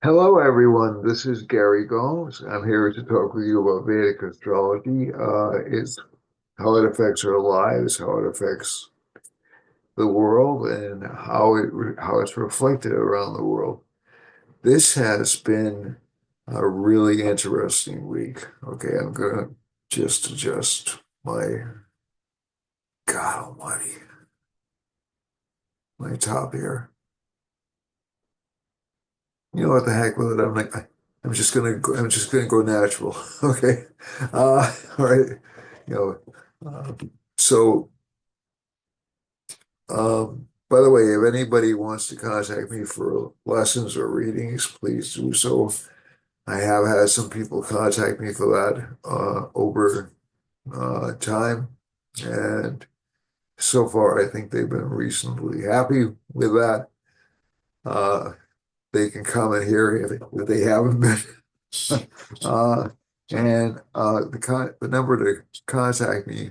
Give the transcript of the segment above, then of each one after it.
Hello, everyone. This is Gary Gomes. I'm here to talk with you about Vedic astrology. It's how it affects our lives, how it affects the world, and how it's reflected around the world. This has been a really interesting week. Okay, I'm gonna just adjust my God Almighty, my top here. You know what the heck with it? I'm just gonna go natural. Okay. All right. You know, uh, so by the way, if anybody wants to contact me for lessons or readings, please do so. I have had some people contact me for that over time, and so far I think they've been reasonably happy with that. Uh, they can comment here if they haven't been. Uh, the number to contact me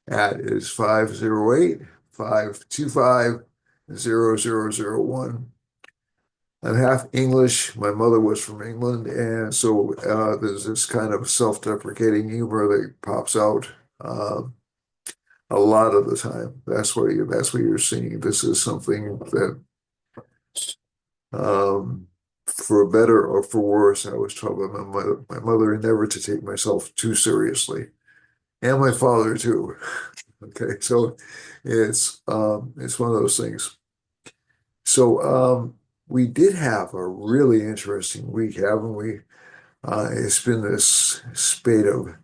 at is 508-525-0001. I'm half English. My mother was from England, and so there's this kind of self-deprecating humor that pops out um, a lot of the time. That's what you're seeing. This is something that Um, for better or for worse, I was taught by my mother never to take myself too seriously, and my father too. Okay, so it's one of those things. So we did have a really interesting week, haven't we? It's been this spate of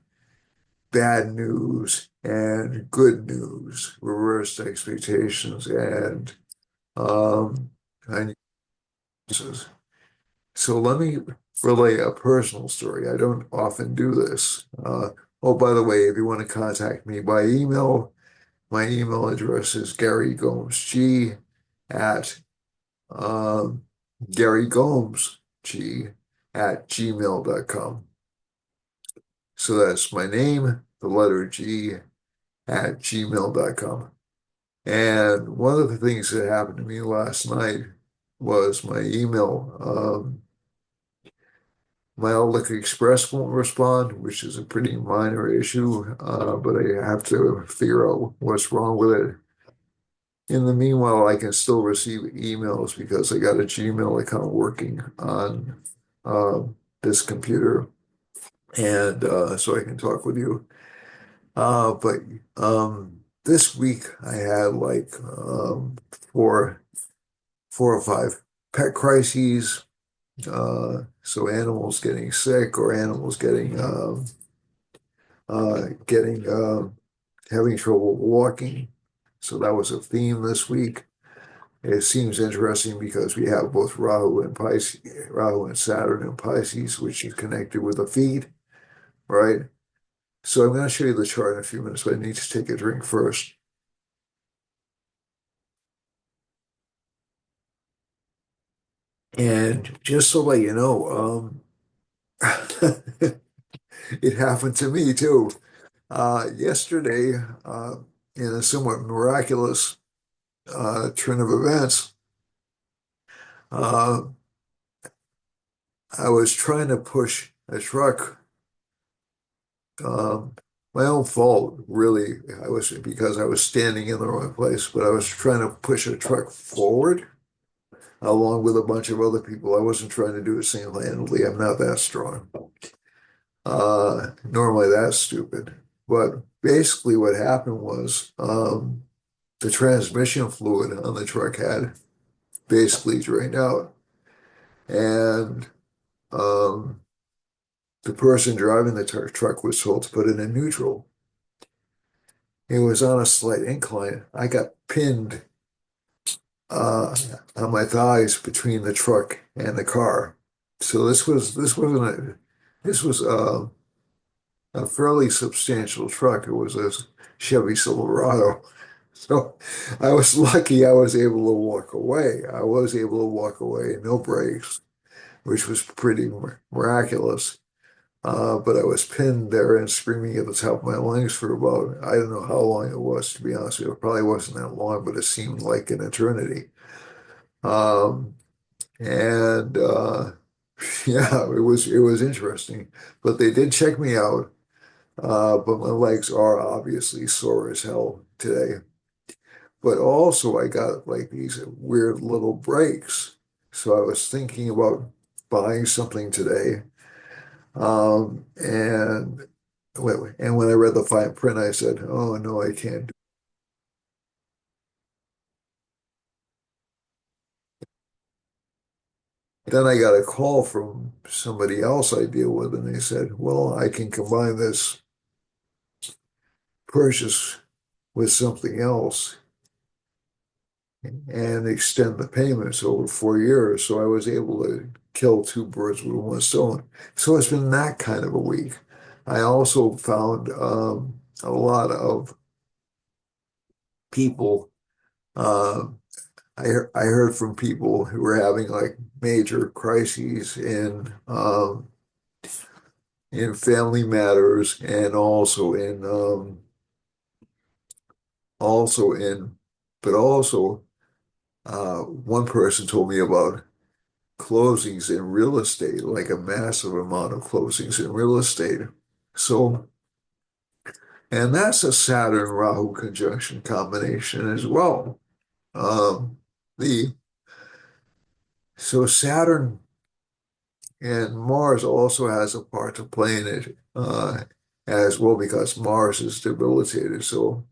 bad news and good news, reversed expectations, and um, I So let me relay a personal story. I don't often do this. Oh, by the way, if you want to contact me by email, my email address is GaryGomesG at um, GaryGomesG at gmail.com. So that's my name, the letter G at gmail.com. And one of the things that happened to me last night was my email. My Outlook Express won't respond, which is a pretty minor issue, but I have to figure out what's wrong with it. In the meanwhile, I can still receive emails because I got a Gmail account working on this computer, and so I can talk with you. But this week I had like four, four or five pet crises. So animals getting sick or animals getting having trouble walking. So that was a theme this week. It seems interesting because we have both Rahu and Pisces, Rahu and Saturn and Pisces, which is connected with the feet, right? So I'm going to show you the chart in a few minutes, but I need to take a drink first. And just to let you know, it happened to me too. Yesterday, in a somewhat miraculous turn of events, uh, I was trying to push a truck. Um, my own fault, really. I was because I was standing in the wrong place, but I was trying to push a truck forward along with a bunch of other people. I wasn't trying to do it single-handedly. I'm not that strong. Normally that's stupid. But basically what happened was the transmission fluid on the truck had basically drained out. And um, the person driving the truck was told to put it in neutral. It was on a slight incline. I got pinned uh, on my thighs between the truck and the car. So this was a fairly substantial truck. It was a Chevy Silverado. So I was lucky I was able to walk away. I was able to walk away, no brakes, which was pretty miraculous. But I was pinned there and screaming at the top of my lungs for about, I don't know how long it was, to be honest with you. It probably wasn't that long, but it seemed like an eternity. Um, and Yeah, it was interesting, but they did check me out. But my legs are obviously sore as hell today. But also, I got like these weird little breaks. So I was thinking about buying something today. And when I read the fine print, I said, "Oh no, I can't do." Then I got a call from somebody else I deal with, and they said, "Well, I can combine this purchase with something else and extend the payments over 4 years." So I was able to kill two birds with one stone. So it's been that kind of a week. I also found a lot of people. Uh, I heard from people who were having like major crises in family matters and also in but also one person told me about closings in real estate, like a massive amount of closings in real estate. So, and that's a Saturn Rahu conjunction combination as well. Um, the so Saturn and Mars also has a part to play in it as well because Mars is debilitated. So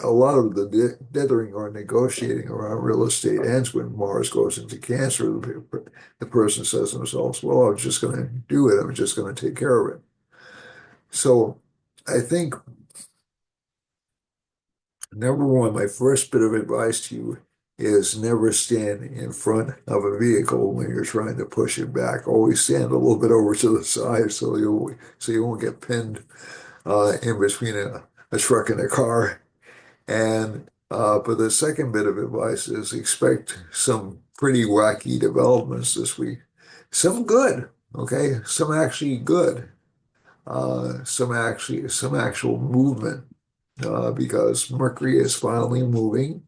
a lot of the dithering or negotiating around real estate ends when Mars goes into Cancer. The person says to themselves, "Well, I'm just going to do it. I'm just going to take care of it." So I think number one, my first bit of advice to you is never stand in front of a vehicle when you're trying to push it back. Always stand a little bit over to the side so you won't get pinned in between a truck and a car. And but the second bit of advice is expect some pretty wacky developments this week. Some good, okay? Some actually good. Some actual movement because Mercury is finally moving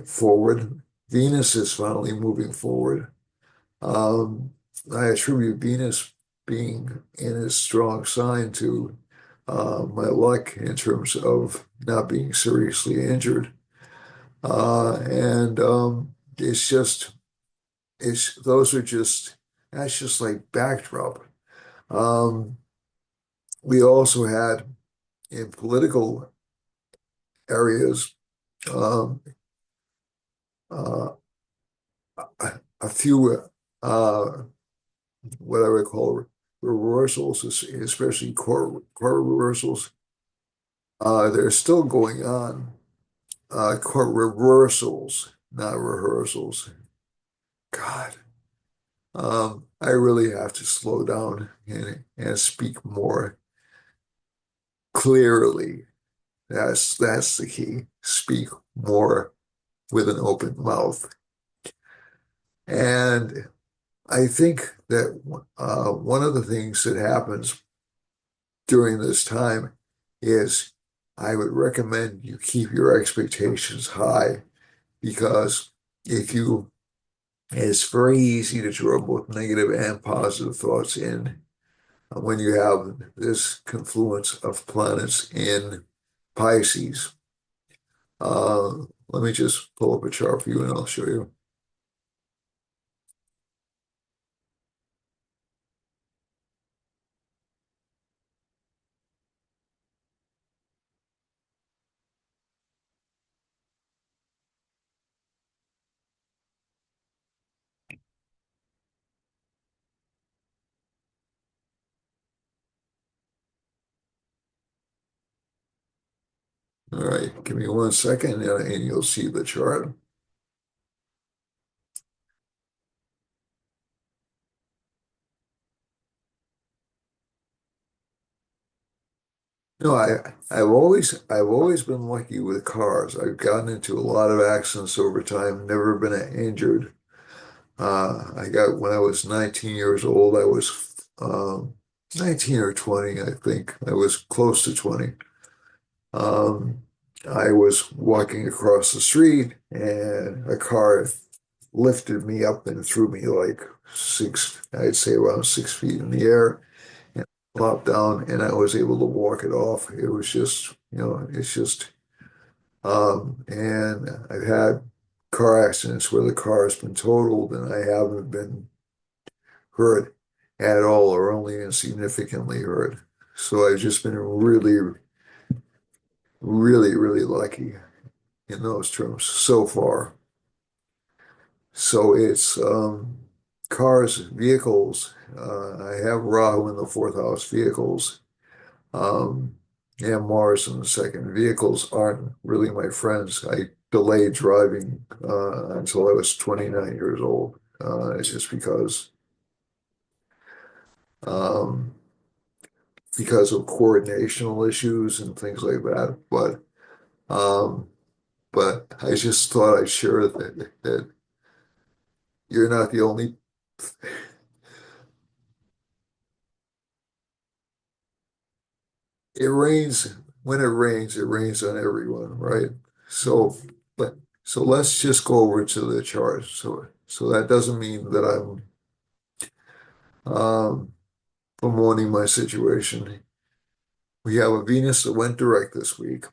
forward. Venus is finally moving forward. Um, I attribute Venus being in a strong sign to my luck in terms of not being seriously injured. And it's just, it's those are just, that's just like backdrop. Um, we also had in political areas um, uh, a few uh, what I would call reversals, especially court reversals. They're still going on. Court reversals, not rehearsals. God, I really have to slow down and speak more clearly. That's the key. Speak more with an open mouth. And I think that one of the things that happens during this time is I would recommend you keep your expectations high because if you, it's very easy to draw both negative and positive thoughts in when you have this confluence of planets in Pisces. Let me just pull up a chart for you and I'll show you. All right, give me 1 second and you'll see the chart. No, I've always been lucky with cars. I've gotten into a lot of accidents over time, never been injured. I got when I was 19 years old, I was 19 or 20, I think. I was close to 20. Um, I was walking across the street and a car lifted me up and threw me like I'd say around 6 feet in the air, and popped down, and I was able to walk it off. It was just, it's just, and I've had car accidents where the car has been totaled and I haven't been hurt at all or only insignificantly hurt. So I've just been really, really, really lucky in those terms so far. So it's cars, vehicles. I have Rahu in the fourth house, vehicles, um, and Mars in the second. Vehicles aren't really my friends. I delayed driving until I was 29 years old. It's just um, because of coordinational issues and things like that. Um, but I just thought I'd share that you're not the only. It rains when it rains on everyone, right? So, but so let's just go over to the chart. So that doesn't mean that I'm bemoaning my situation. We have a Venus that went direct this week,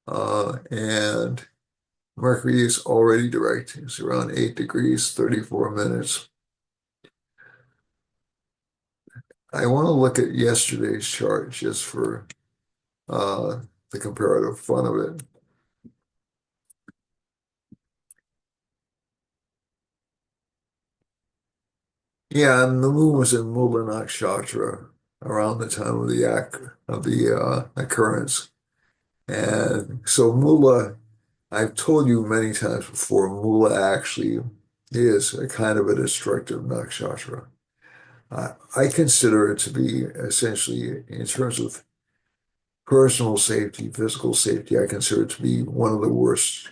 and Mercury is already direct. It's around 8 degrees, 34 minutes. I want to look at yesterday's chart just for uh, the comparative fun of it. Yeah, and the moon was in Mula Nakshatra around the time of the occurrence. And so Mula, I've told you many times before, Mula actually is a kind of a destructive nakshatra. I consider it to be essentially, in terms of personal safety, physical safety, I consider it to be one of the worst,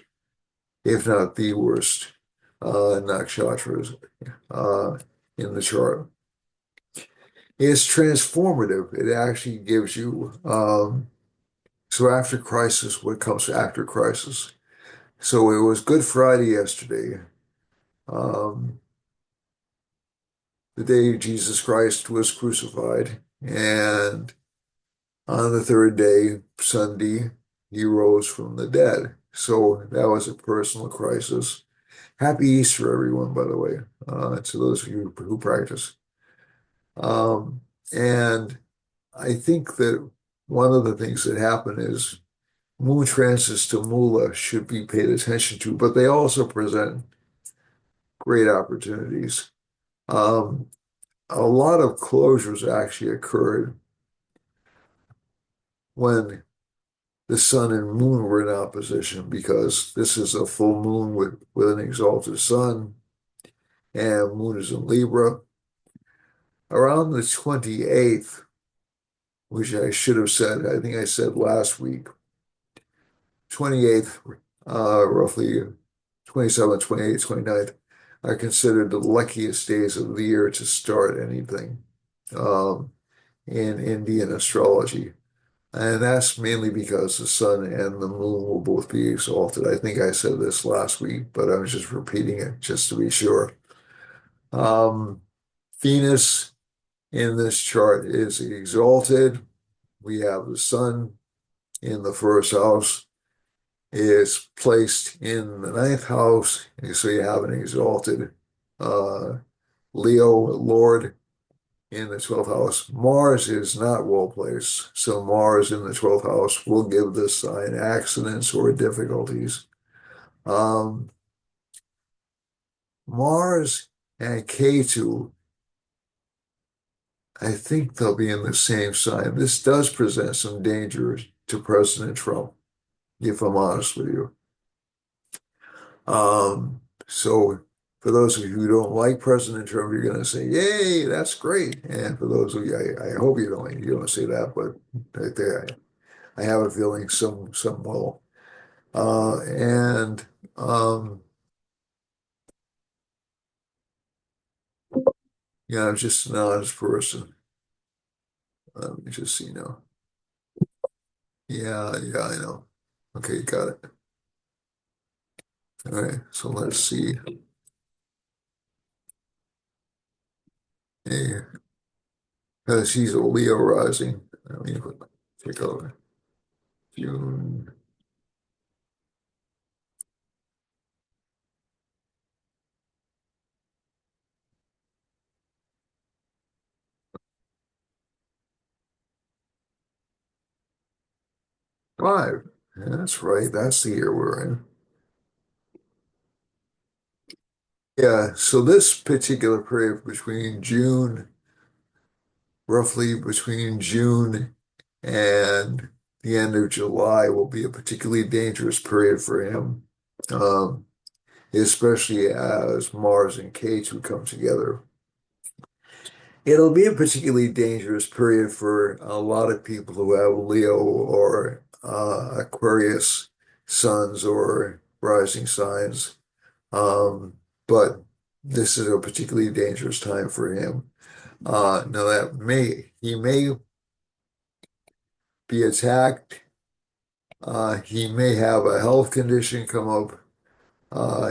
if not the worst, nakshatras uh, in the chart. It's transformative. It actually gives you, so after crisis, what comes after crisis? So it was Good Friday yesterday, um, the day Jesus Christ was crucified. And on the third day, Sunday, he rose from the dead. So that was a personal crisis. Happy Easter, everyone, by the way, to those of you who practice. And I think that one of the things that happen is moon transits to Mula should be paid attention to, but they also present great opportunities. Um, a lot of closures actually occurred when the sun and moon were in opposition because this is a full moon with an exalted sun, and moon is in Libra. Around the 28th, which I should have said, I think I said last week, 28th, roughly 27th, 28th, 29th, are considered the luckiest days of the year to start anything um, in Indian astrology. And that's mainly because the sun and the moon will both be exalted. I think I said this last week, but I was just repeating it just to be sure. Um, Venus in this chart is exalted. We have the sun in the first house is placed in the ninth house. So you have an exalted uh, Leo Lord in the 12th house. Mars is not well placed. So Mars in the 12th house will give this sign accidents or difficulties. Um, Mars and Ketu, I think they'll be in the same sign. This does present some danger to President Trump, if I'm honest with you. So for those of you who don't like President Trump, you're going to say, "Yay, that's great." And for those of you, I hope you don't say that, but I have a feeling some will. And yeah, I'm just an honest person. Let me just see now. Yeah, yeah, I know. Okay, got it. All right, so let's see. because he's a Leo rising. Let me take a look. June 5. Yeah, that's right. That's the year we're in. Yeah, so this particular period between June, roughly between June and the end of July, will be a particularly dangerous period for him, um, especially as Mars and K2 come together. It'll be a particularly dangerous period for a lot of people who have Leo or Aquarius suns or rising signs. But this is a particularly dangerous time for him. Now that he may be attacked. He may have a health condition come up.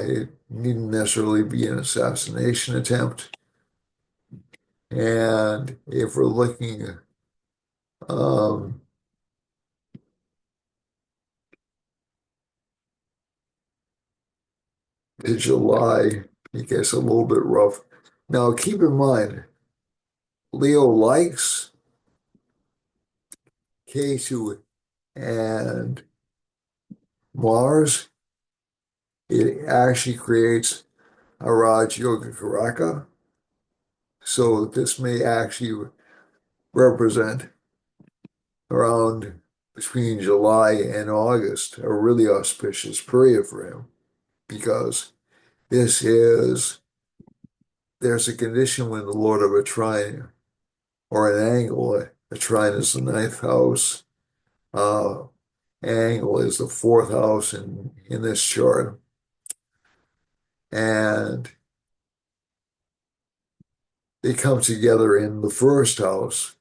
It needn't necessarily be an assassination attempt. And if we're looking um, to July, it gets a little bit rough. Now, keep in mind, Leo likes K2 and Mars. It actually creates a Raj Yoga Karaka. So this may actually represent around between July and August, a really auspicious period for him because this is there's a condition when the Lord of a trine or an angle, a trine is the ninth house, uh, angle is the fourth house in this chart, and they come together in the first house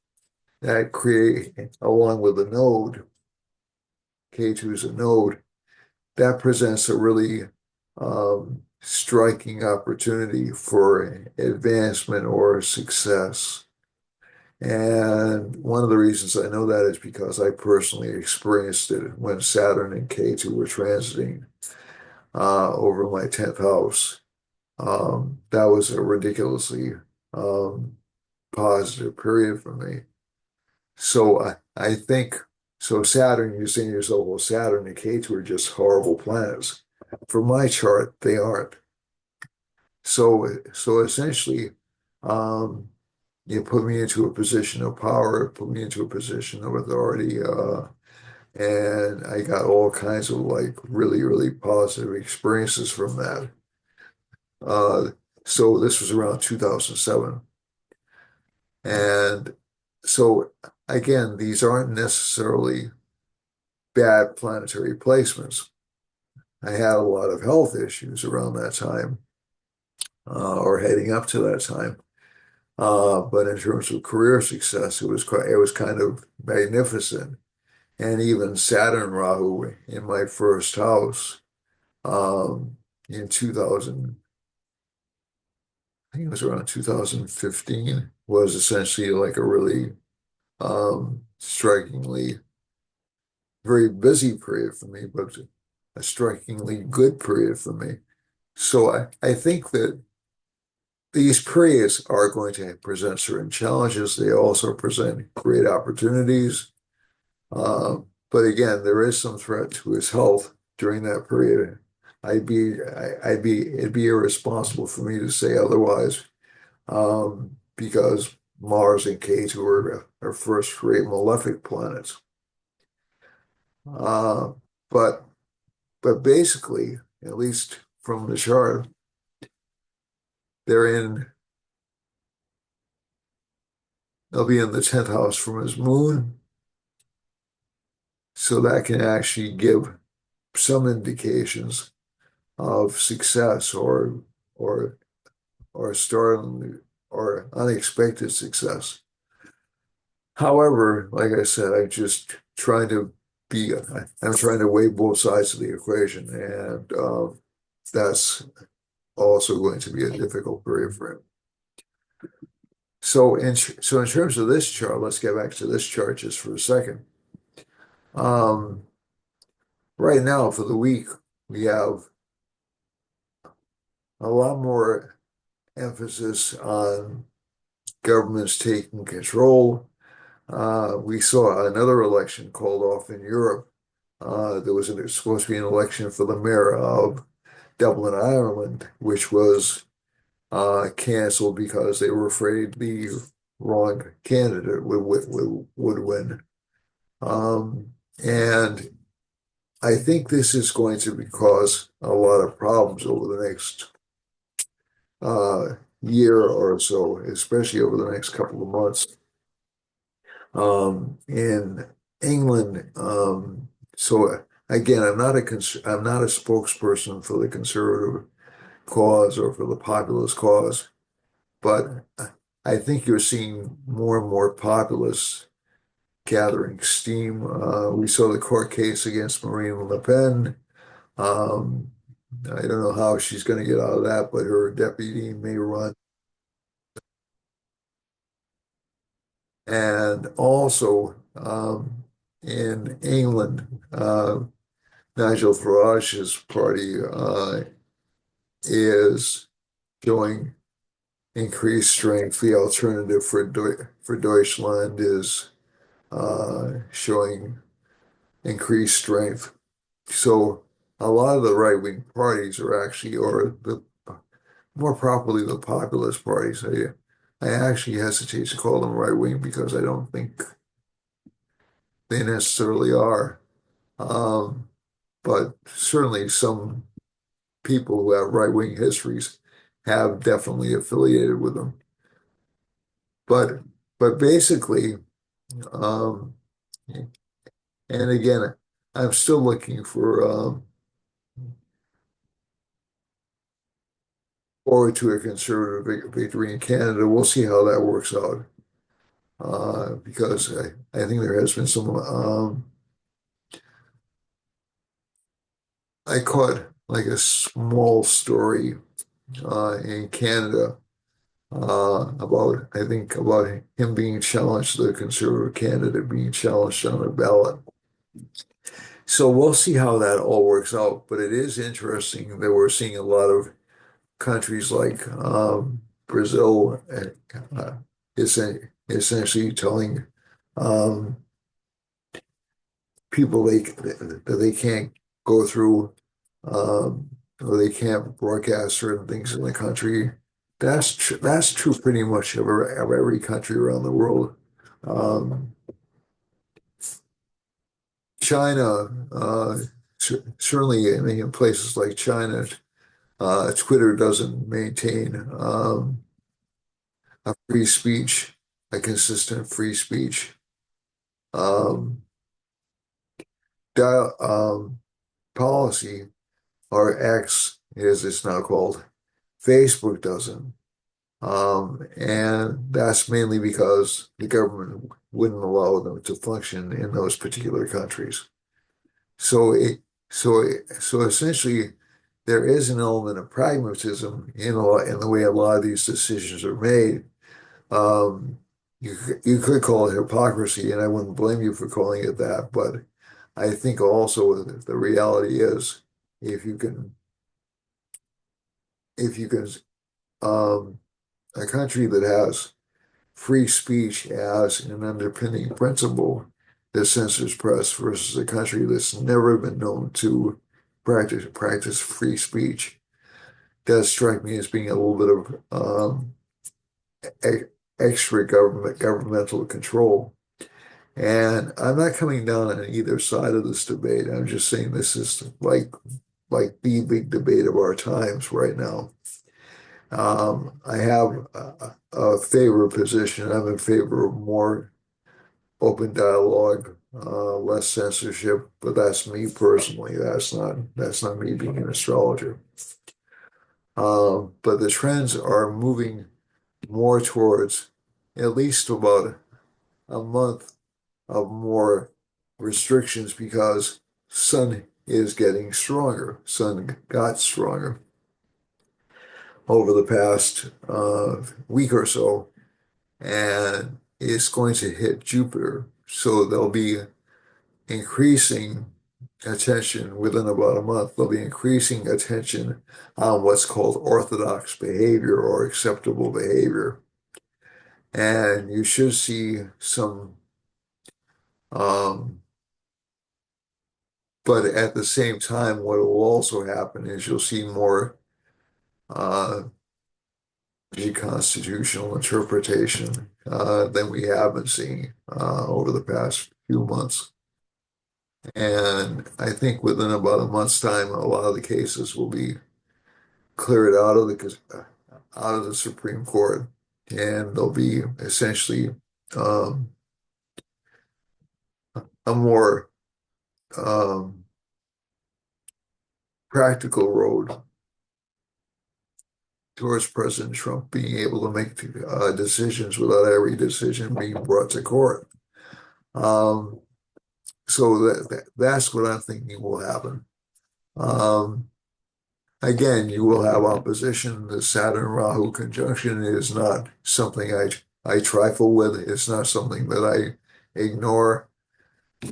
that create along with the node, K2 is a node that presents a really striking opportunity for advancement or success. And one of the reasons I know that is because I personally experienced it when Saturn and K2 were transiting over my 10th house. That was a ridiculously um, positive period for me. So I think, so Saturn, you're saying to yourself, well, Saturn and K2 are just horrible planets. For my chart, they aren't. So essentially, um, you put me into a position of power, put me into a position of authority, and I got all kinds of like really, really positive experiences from that. Uh, so this was around 2007. And so again, these aren't necessarily bad planetary placements. I had a lot of health issues around that time, or heading up to that time. But in terms of career success, it was kind of magnificent. And even Saturn Rahu in my first house in 2000, I think it was around 2015, was essentially like a really strikingly very busy period for me, but a strikingly good period for me. So I think that these periods are going to present certain challenges. They also present great opportunities. But again, there is some threat to his health during that period. It'd be irresponsible for me to say otherwise, because Mars and K2 are our first great malefic planets. Uh, but but basically, at least from the chart, they're in they'll be in the 10th house from his moon, so that can actually give some indications of success or or startling or unexpected success. However, like I said, I'm trying to weigh both sides of the equation, and that's also going to be a difficult period for him. So in terms of this chart, let's get back to this chart just for a second. Um, right now for the week, we have a lot more emphasis on governments taking control. We saw another election called off in Europe. There was supposed to be an election for the mayor of Dublin, Ireland, which was canceled because they were afraid the wrong candidate would win. And I think this is going to cause a lot of problems over the next year or so, especially over the next couple of months. In England, so again, I'm not a spokesperson for the conservative cause or for the populist cause, but I think you're seeing more and more populists gathering steam. We saw the court case against Marine Le Pen. Um, I don't know how she's going to get out of that, but her deputy may run. And also in England, Nigel Farage's party is showing increased strength. The alternative for Deutschland is showing increased strength. So a lot of the right-wing parties are actually, or the more properly, the populist parties. I actually hesitate to call them right-wing because I don't think they necessarily are. Um, but certainly some people who have right-wing histories have definitely affiliated with them. But but basically, um, and again, I'm still looking for forward to a conservative victory in Canada. We'll see how that works out. Because I think there has been some I caught like a small story in Canada about I think about him being challenged, the conservative candidate being challenged on a ballot. So we'll see how that all works out. But it is interesting that we're seeing a lot of countries like Brazil is essentially telling um, people that they can't go through or they can't broadcast certain things in the country. That's true pretty much of every country around the world. Um, China, certainly in places like China, Twitter doesn't maintain a free speech, a consistent free speech. Um, dial, policy, or X as it's now called, Facebook doesn't. And that's mainly because the government wouldn't allow them to function in those particular countries. So so essentially, there is an element of pragmatism in the way a lot of these decisions are made. Um, you could call it hypocrisy, and I wouldn't blame you for calling it that. But I think also the reality is, if you can if you can um, a country that has free speech as an underpinning principle that censors press versus a country that's never been known to practice free speech does strike me as being a little bit of e extra governmental control. And I'm not coming down on either side of this debate. I'm just saying this is like the big debate of our times right now. I have a favor position. I'm in favor of more open dialogue, less censorship, but that's me personally. That's not me being an astrologer. But the trends are moving more towards at least about a month of more restrictions because sun is getting stronger. Sun got stronger over the past week or so. and it's going to hit Jupiter. So there'll be increasing attention within about a month. There'll be increasing attention on what's called orthodox behavior or acceptable behavior. And you should see some, um, but at the same time, what will also happen is you'll see more uh, constitutional interpretation than we have been seeing over the past few months. And I think within about a month's time, a lot of the cases will be cleared out of the Supreme Court, and there'll be essentially um, a more um, practical road towards President Trump being able to make decisions without every decision being brought to court. Um, so that's what I'm thinking will happen. Um, Again, you will have opposition. The Saturn Rahu conjunction is not something I trifle with. It's not something that I ignore.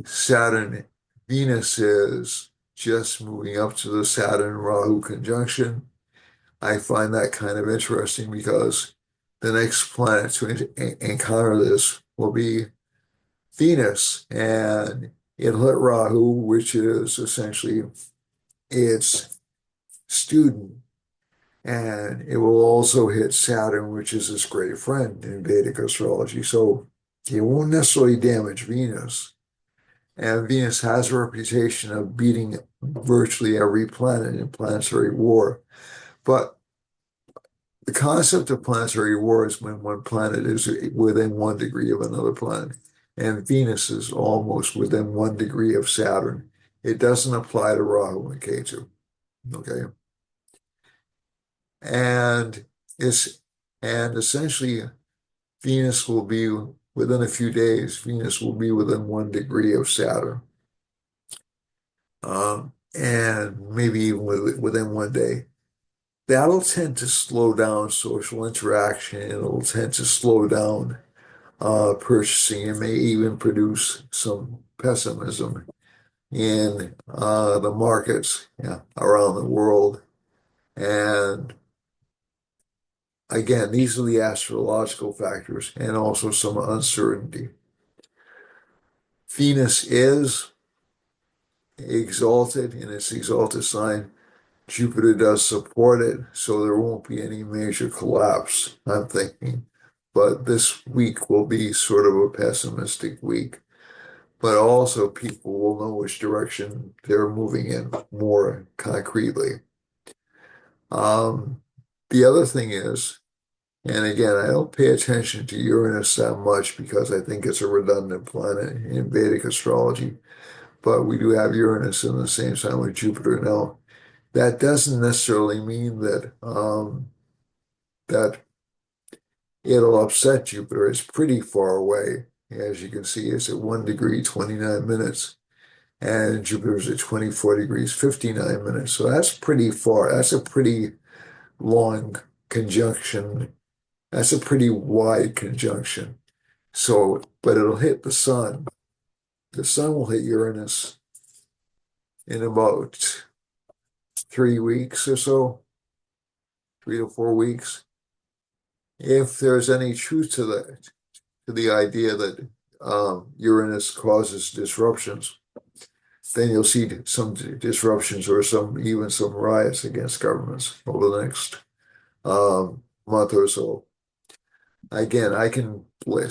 Saturn Venus is just moving up to the Saturn Rahu conjunction. I find that kind of interesting because the next planet to encounter this will be Venus, and it'll hit Rahu, which is essentially its student. And it will also hit Saturn, which is its great friend in Vedic astrology. So it won't necessarily damage Venus. And Venus has a reputation of beating virtually every planet in planetary war. But the concept of planetary war is when one planet is within 1 degree of another planet. And Venus is almost within 1 degree of Saturn. It doesn't apply to Rahu and Ketu. Okay. And it's and essentially Venus will be within a few days, Venus will be within 1 degree of Saturn. And maybe even within one day. That'll tend to slow down social interaction. It'll tend to slow down purchasing. It may even produce some pessimism in the markets, around the world. And again, these are the astrological factors and also some uncertainty. Venus is exalted in its exalted sign. Jupiter does support it, so there won't be any major collapse, I'm thinking. But this week will be sort of a pessimistic week. But also people will know which direction they're moving in more concretely. Um, the other thing is, and again, I don't pay attention to Uranus that much because I think it's a redundant planet in Vedic astrology, but we do have Uranus in the same sign with Jupiter now. That doesn't necessarily mean that it'll upset Jupiter. It's pretty far away. As you can see, it's at 1 degree, 29 minutes, and Jupiter's at 24 degrees, 59 minutes. So that's pretty far. That's a pretty long conjunction. That's a pretty wide conjunction. So, but it'll hit the sun. The sun will hit Uranus in about 3 weeks or so, 3 to 4 weeks. If there's any truth to that, to the idea that Uranus causes disruptions, then you'll see some disruptions or even some riots against governments over the next month or so. Again, I can lay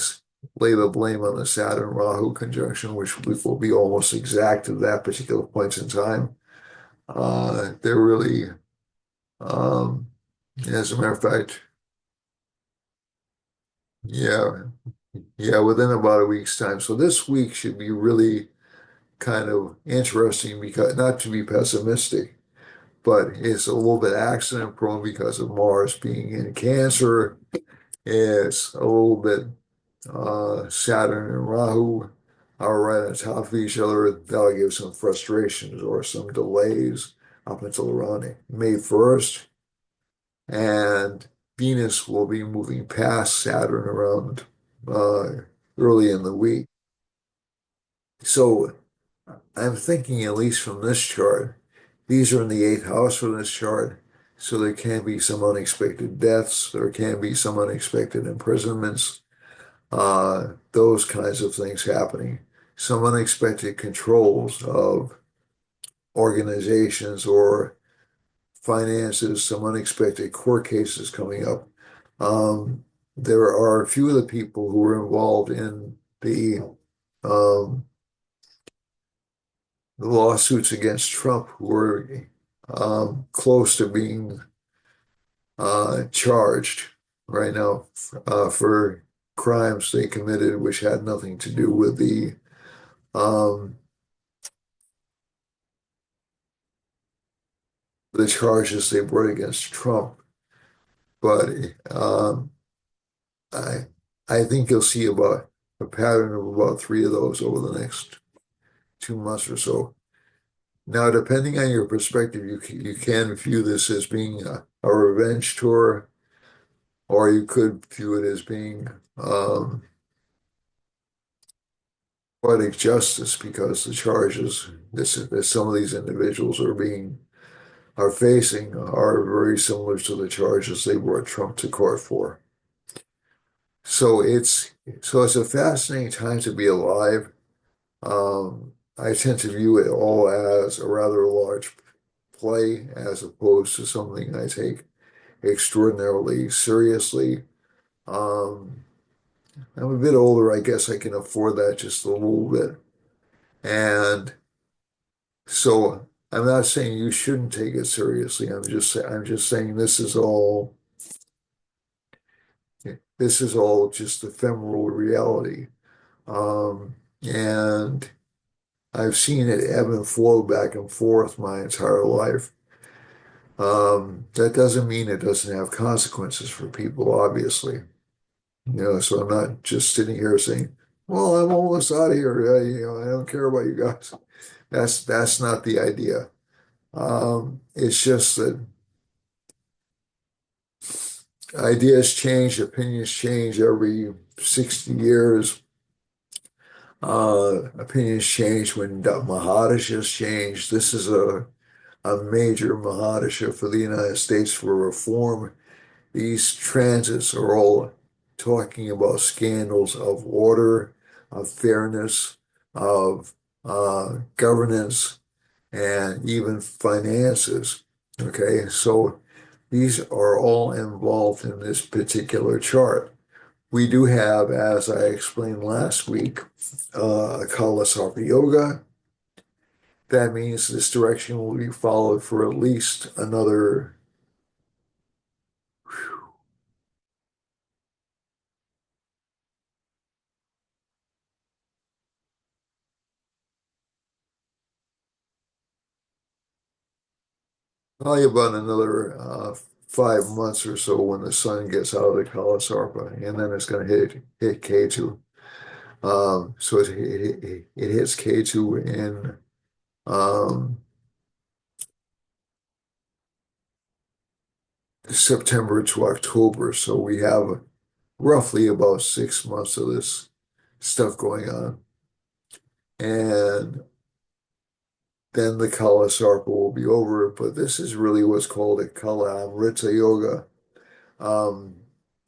the blame on the Saturn Rahu conjunction, which will be almost exact at that particular point in time. They're really, um, as a matter of fact, yeah, yeah, within about a week's time. So this week should be really kind of interesting because not to be pessimistic, but it's a little bit accident prone because of Mars being in Cancer. It's a little bit Saturn and Rahu are right on top of each other. That'll give some frustrations or some delays up until around May 1st. And Venus will be moving past Saturn around uh, early in the week. So I'm thinking, at least from this chart, these are in the eighth house for this chart. So there can be some unexpected deaths, there can be some unexpected imprisonments, those kinds of things happening. Some unexpected controls of organizations or finances, some unexpected court cases coming up. Um, there are a few of the people who were involved in um, the lawsuits against Trump who were close to being charged right now for crimes they committed, which had nothing to do with um, the charges they brought against Trump. But um, I I think you'll see about a pattern of about three of those over the next 2 months or so. Now, depending on your perspective, you can view this as being a revenge tour, or you could view it as being poetic justice because the charges that some of these individuals are facing are very similar to the charges they brought Trump to court for. So it's a fascinating time to be alive. I tend to view it all as a rather large play as opposed to something I take extraordinarily seriously. Um, I'm a bit older, I guess I can afford that just a little bit. And so I'm not saying you shouldn't take it seriously. I'm just saying this is all just ephemeral reality. And I've seen it ebb and flow back and forth my entire life. That doesn't mean it doesn't have consequences for people, obviously. So I'm not just sitting here saying, "Well, I'm almost out of here. I don't care about you guys." That's not the idea. It's just that ideas change, opinions change every 60 years. Opinions change when Mahadashas change. This is a major Mahadasha for the United States for reform. These transits are all talking about scandals of order, of fairness, of governance, and even finances. Okay, so these are all involved in this particular chart. We do have, as I explained last week, a Kala Sarpa Yoga. That means this direction will be followed for at least another, probably about another 5 months or so when the sun gets out of the Kala Sarpa, and then it's going to hit K2. So it hits K2 in um, September to October. So we have roughly about 6 months of this stuff going on. And then the Kala Sarpa will be over. But this is really what's called a Kala Amrita Yoga. Um,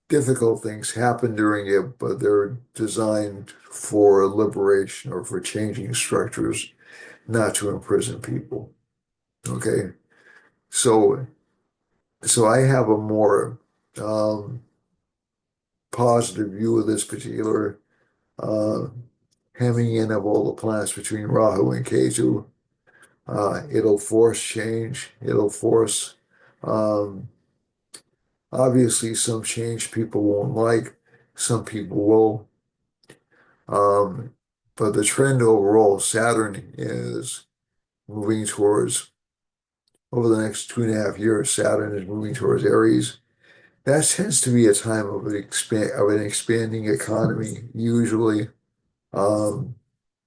Difficult things happen during it, but they're designed for liberation or for changing structures, not to imprison people. Okay. So so I have a more um, positive view of this particular uh, hemming in of all the planets between Rahu and Ketu. It'll force change. It'll force, um, obviously, some change people won't like. Some people will. Um, but the trend overall, Saturn is moving towards, over the next 2.5 years, Saturn is moving towards Aries. That tends to be a time of an expanding economy, usually. Um,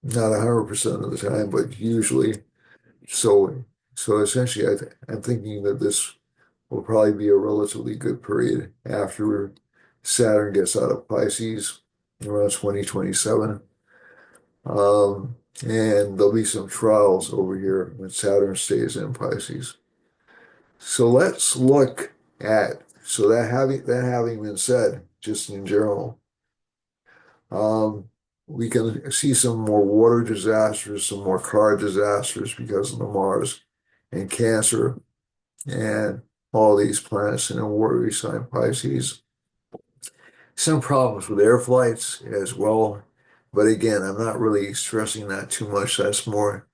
Not 100% of the time, but usually. So, so essentially, I'm thinking that this will probably be a relatively good period after Saturn gets out of Pisces around 2027. And there'll be some trials over here when Saturn stays in Pisces. So let's look at, so that having been said, just in general, um, we can see some more water disasters, some more car disasters because of the Mars and Cancer and all these planets in a watery sign Pisces. Some problems with air flights as well. But again, I'm not really stressing that too much. That's more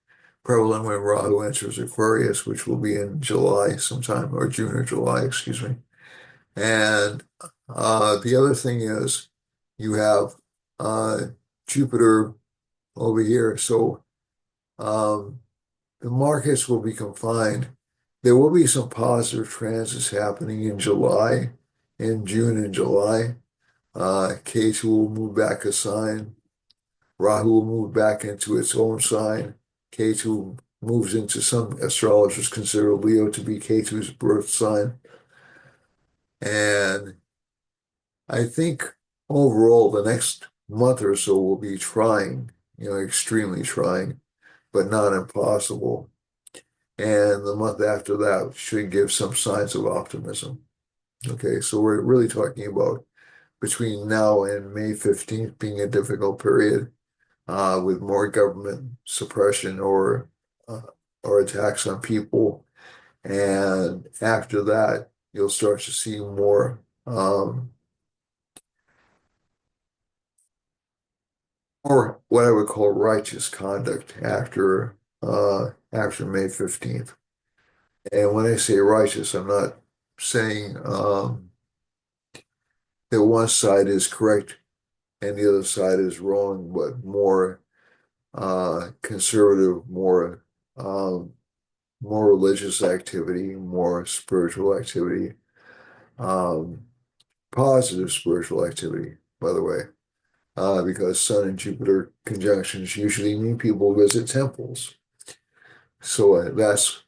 prevalent when Rahu enters Aquarius, which will be in July sometime, or June or July, excuse me. And the other thing is you have uh, Jupiter over here. So um, the markets will be confined. There will be some positive transits happening in July, in June and July. Ketu will move back a sign. Rahu will move back into its own sign. Ketu moves into, some astrologers consider Leo to be Ketu's birth sign. And I think overall the next month or so will be trying, extremely trying, but not impossible. And the month after that should give some signs of optimism. Okay, so we're really talking about between now and May 15th being a difficult period, with more government suppression uh, or attacks on people. And after that, you'll start to see more what I would call righteous conduct after May 15th. And when I say righteous, I'm not saying that one side is correct and the other side is wrong, but more conservative, um, more religious activity, more spiritual activity, um, positive spiritual activity, by the way, because Sun and Jupiter conjunctions usually mean people visit temples. So that's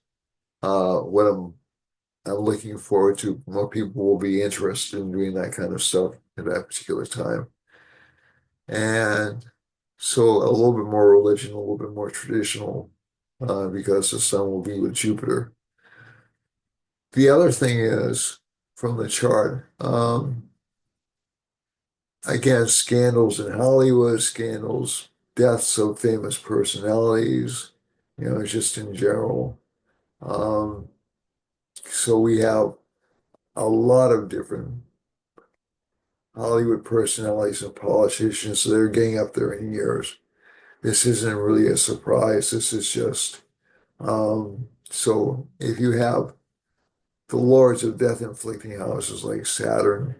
what I'm looking forward to. More people will be interested in doing that kind of stuff at that particular time. And so a little bit more religion, a little bit more traditional, because the sun will be with Jupiter. The other thing is from the chart, again, scandals in Hollywood, scandals, deaths of famous personalities, just in general. Um, so we have a lot of different Hollywood personalities and politicians that are getting up there in years. This isn't really a surprise. This is just so if you have the lords of death inflicting houses like Saturn,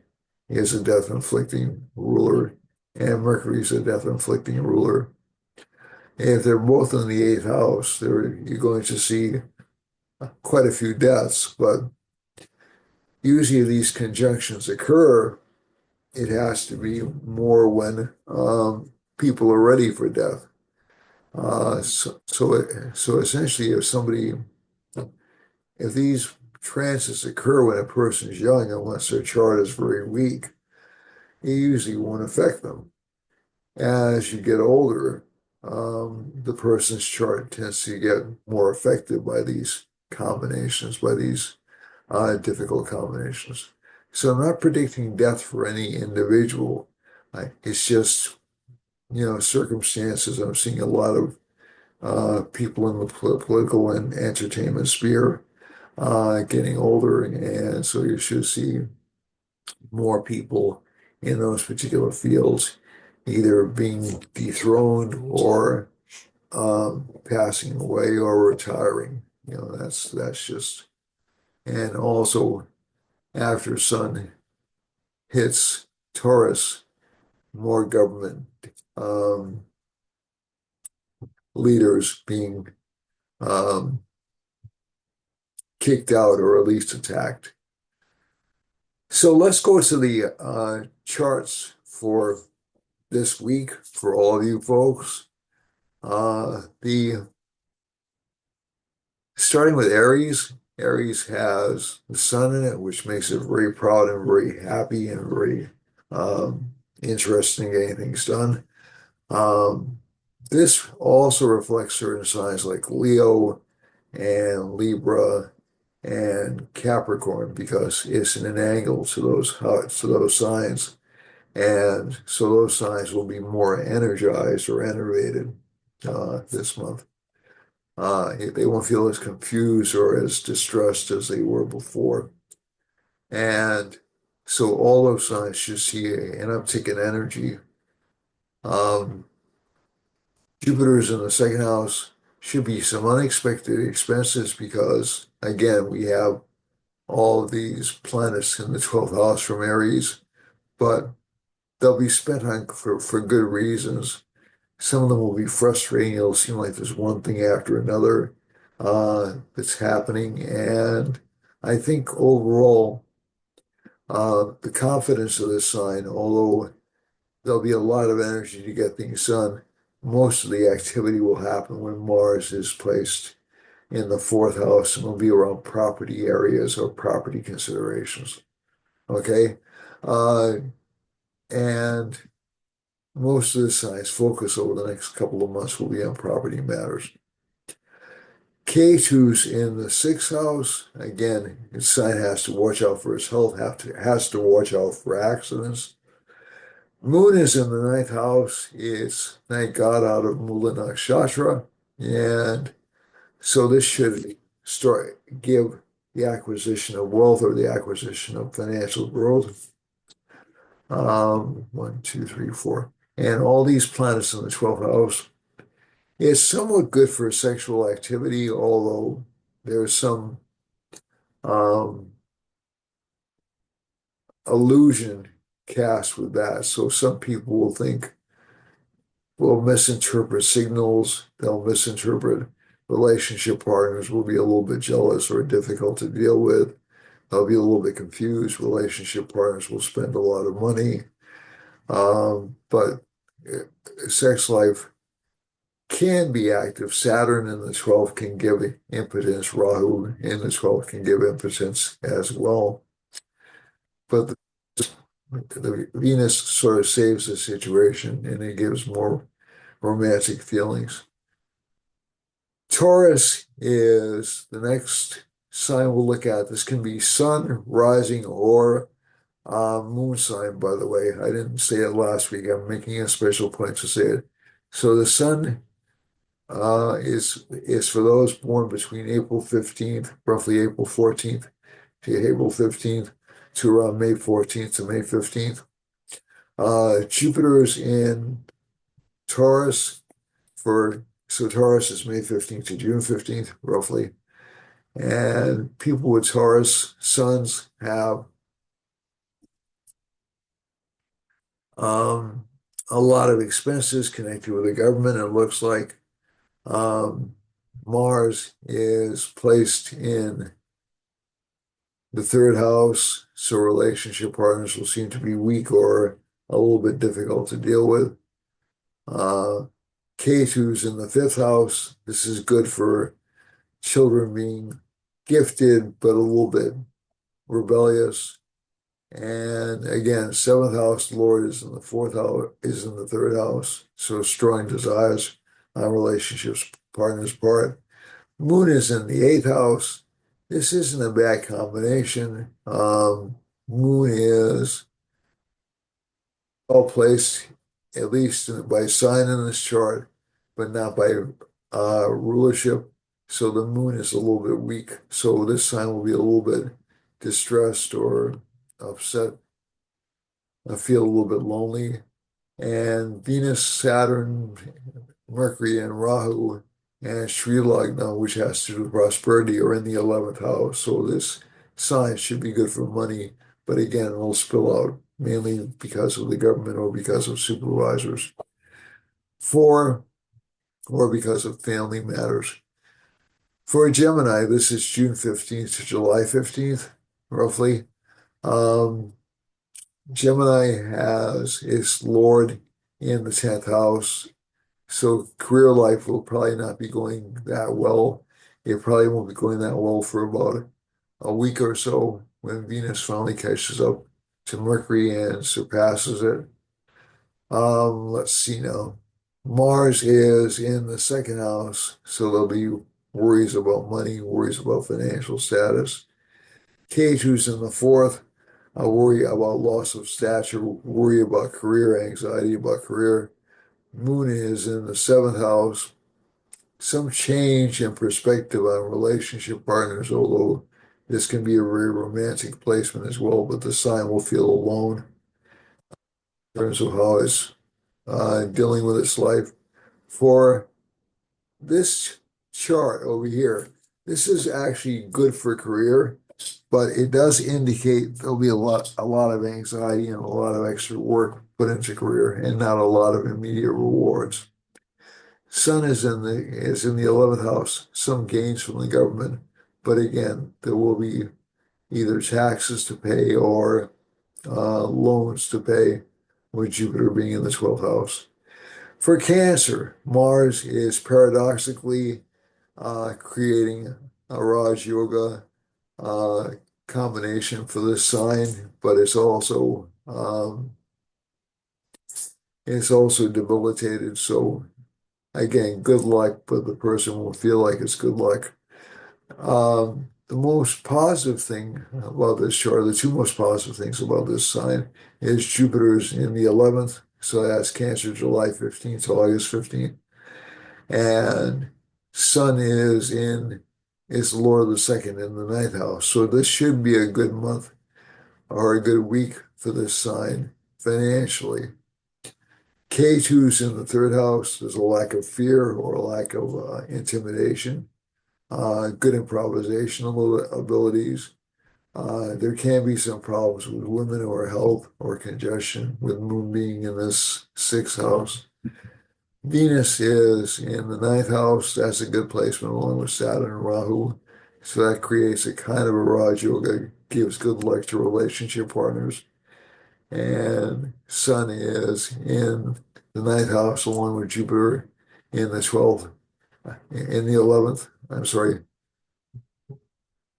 he is a death inflicting ruler, and Mercury is a death inflicting ruler. And if they're both in the eighth house, you're going to see quite a few deaths, but usually these conjunctions occur, it has to be more when people are ready for death. So essentially, if these transits occur when a person is young, unless their chart is very weak, it usually won't affect them. As you get older, the person's chart tends to get more affected by these combinations, by these difficult combinations. So I'm not predicting death for any individual. It's just, circumstances. I'm seeing a lot of people in the political and entertainment sphere getting older, and so you should see more people in those particular fields either being dethroned or passing away or retiring. That's just, and also after Sun hits Taurus, more government um, leaders being um, kicked out or at least attacked. So let's go to the charts for this week for all of you folks. The starting with Aries, Aries has the sun in it, which makes it very proud and very happy and very interested in getting things done. Um, this also reflects certain signs like Leo and Libra and Capricorn because it's in an angle to those signs, and so those signs will be more energized or enervated this month. They won't feel as confused or as distressed as they were before. And so all those signs should see an uptick in energy. Um, Jupiter's in the second house should be some unexpected expenses because, again, we have all of these planets in the 12th house from Aries, but they'll be spent on for good reasons. Some of them will be frustrating. It'll seem like there's one thing after another that's happening. And I think overall, the confidence of this sign, although there'll be a lot of energy to get things done, most of the activity will happen when Mars is placed in the fourth house and will be around property areas or property considerations. Okay. Uh, and most of the sign's focus over the next couple of months will be on property matters. K2's in the sixth house. Again, his sign has to watch out for his health, has to watch out for accidents. Moon is in the ninth house. It's thank God out of Mula Nakshatra. And so this should give the acquisition of wealth or the acquisition of financial growth. One, two, three, four. And all these planets in the 12th house. It's somewhat good for sexual activity, although there's some um, illusion cast with that. So some people will misinterpret signals, they'll misinterpret relationship partners, will be a little bit jealous or difficult to deal with. They'll be a little bit confused. Relationship partners will spend a lot of money. But sex life can be active. Saturn in the 12th can give impotence. Rahu in the 12th can give impotence as well. But the Venus sort of saves the situation and it gives more romantic feelings. Taurus is the next sign we'll look at. This can be sun, rising, or moon sign, by the way. I didn't say it last week. I'm making a special point to say it. So the sun is for those born between April 15th, roughly April 14th to April 15th to around May 14th to May 15th. Jupiter is in Taurus so Taurus is May 15th to June 15th, roughly. And people with Taurus suns have um, a lot of expenses connected with the government. It looks like um, Mars is placed in the third house, so relationship partners will seem to be weak or a little bit difficult to deal with. Uh, K2's in the fifth house. This is good for children being gifted, but a little bit rebellious. And again, seventh house Lord is in the fourth house, is in the third house. So strong desires on relationships partner's part. Moon is in the eighth house. This isn't a bad combination. Moon is well placed, at least by sign in this chart, but not by rulership. So the moon is a little bit weak. So this sign will be a little bit distressed or upset. I feel a little bit lonely. And Venus, Saturn, Mercury, and Rahu and Sri Lagna, which has to do with prosperity, are in the 11th house. So this sign should be good for money, but again, it'll spill out mainly because of the government or because of supervisors. Four, or because of family matters. For a Gemini, this is June 15th to July 15th, roughly. Um, Gemini has its Lord in the 10th house, so career life will probably not be going that well. it probably won't be going that low for about a week or so when Venus finally catches up to Mercury and surpasses it. Let's see now. Mars is in the second house, so there'll be worries about money, worries about financial status. Ketu's in the fourth. I worry about loss of stature, worry about career, anxiety about career. Moon is in the seventh house. Some change in perspective on relationship partners, although this can be a very romantic placement as well, but the sign will feel alone in terms of how it's dealing with its life. For this chart over here, this is actually good for career, but it does indicate there'll be a lot of anxiety and a lot of extra work put into career and not a lot of immediate rewards. Sun is in the 11th house, some gains from the government, but again, there will be either taxes to pay or loans to pay, with Jupiter being in the 12th house. For Cancer, Mars is paradoxically creating a Raj Yoga uh, combination for this sign, but it's also debilitated. So again, good luck, but the person will feel like it's good luck. The most positive thing about this chart, the two most positive things about this sign is Jupiter's in the 11th. So that's Cancer, July 15th to August 15th. And Sun is the Lord of the second in the ninth house. So this should be a good month or a good week for this sign financially. K2's in the third house. There's a lack of fear or a lack of intimidation, good improvisational abilities. There can be some problems with women or health or congestion with Moon being in this sixth house. Venus is in the ninth house. That's a good placement along with Saturn and Rahu. So that creates a kind of a Raj Yoga, gives good luck to relationship partners. And Sun is in the ninth house along with Jupiter in the 12th, in the 11th. I'm sorry,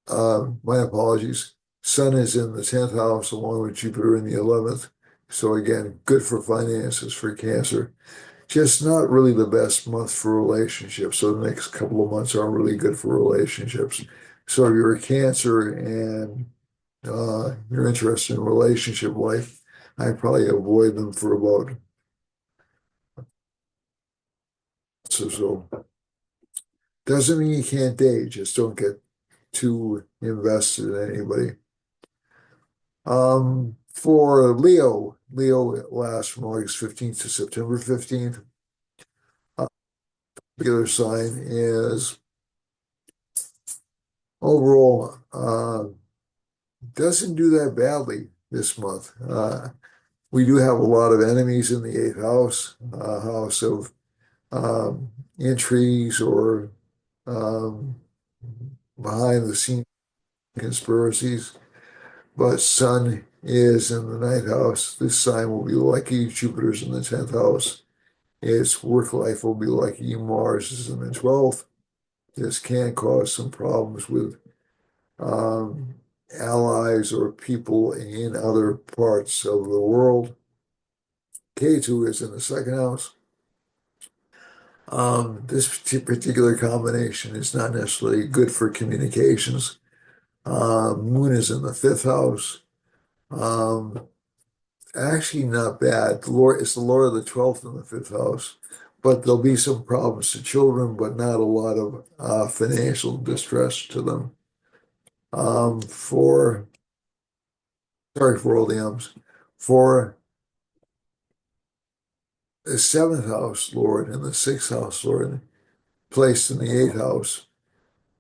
my apologies. Sun is in the 10th house along with Jupiter in the 11th. So again, good for finances for Cancer. Just not really the best month for relationships. So the next couple of months aren't really good for relationships. So if you're a Cancer and you're interested in relationship life, I'd probably avoid them for about so. Doesn't mean you can't date, just don't get too invested in anybody. For Leo lasts from August 15th to September 15th. Particular sign is overall doesn't do that badly this month. We do have a lot of enemies in the eighth house, house of intrigues or um, behind the scenes conspiracies. But Sun is in the ninth house. This sign will be lucky. Jupiter's in the 10th house. Its work life will be lucky. Mars is in the 12th. This can cause some problems with um, allies or people in other parts of the world. K2 is in the second house. This particular combination is not necessarily good for communications. Moon is in the fifth house. Um, Actually, not bad. It's the Lord of the 12th in the fifth house, but there'll be some problems to children, but not a lot of financial distress to them. For Sorry for all the ums. For the seventh house Lord and the sixth house Lord placed in the eighth house,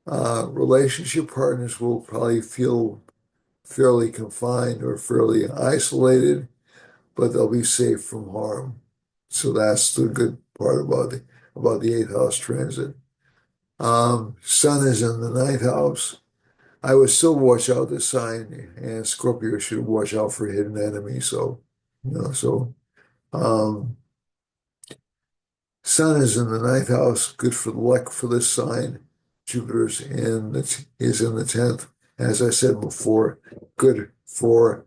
relationship partners will probably feel fairly confined or fairly isolated, but they'll be safe from harm. So that's the good part about the eighth house transit. Sun is in the ninth house. I would still watch out this sign, and Scorpio should watch out for hidden enemies. Um, Sun is in the ninth house, good for the luck for this sign. Jupiter's is in the 10th. As I said before, good for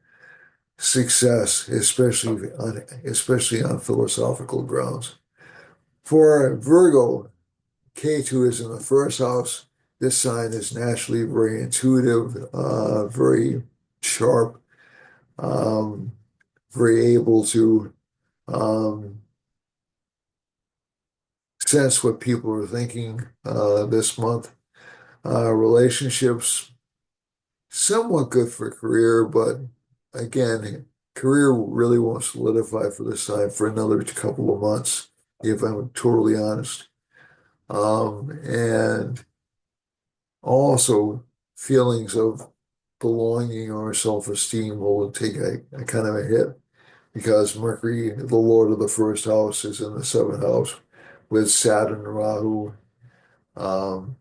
success, especially on philosophical grounds. For Virgo, K2 is in the first house. This sign is naturally very intuitive, very sharp, um, very able to um, sense what people are thinking this month. Relationships, somewhat good for career, but again, career really won't solidify for this sign for another couple of months, if I'm totally honest. And also, feelings of belonging or self-esteem will take a kind of a hit because Mercury, the Lord of the first house, is in the seventh house with Saturn and Rahu. Um,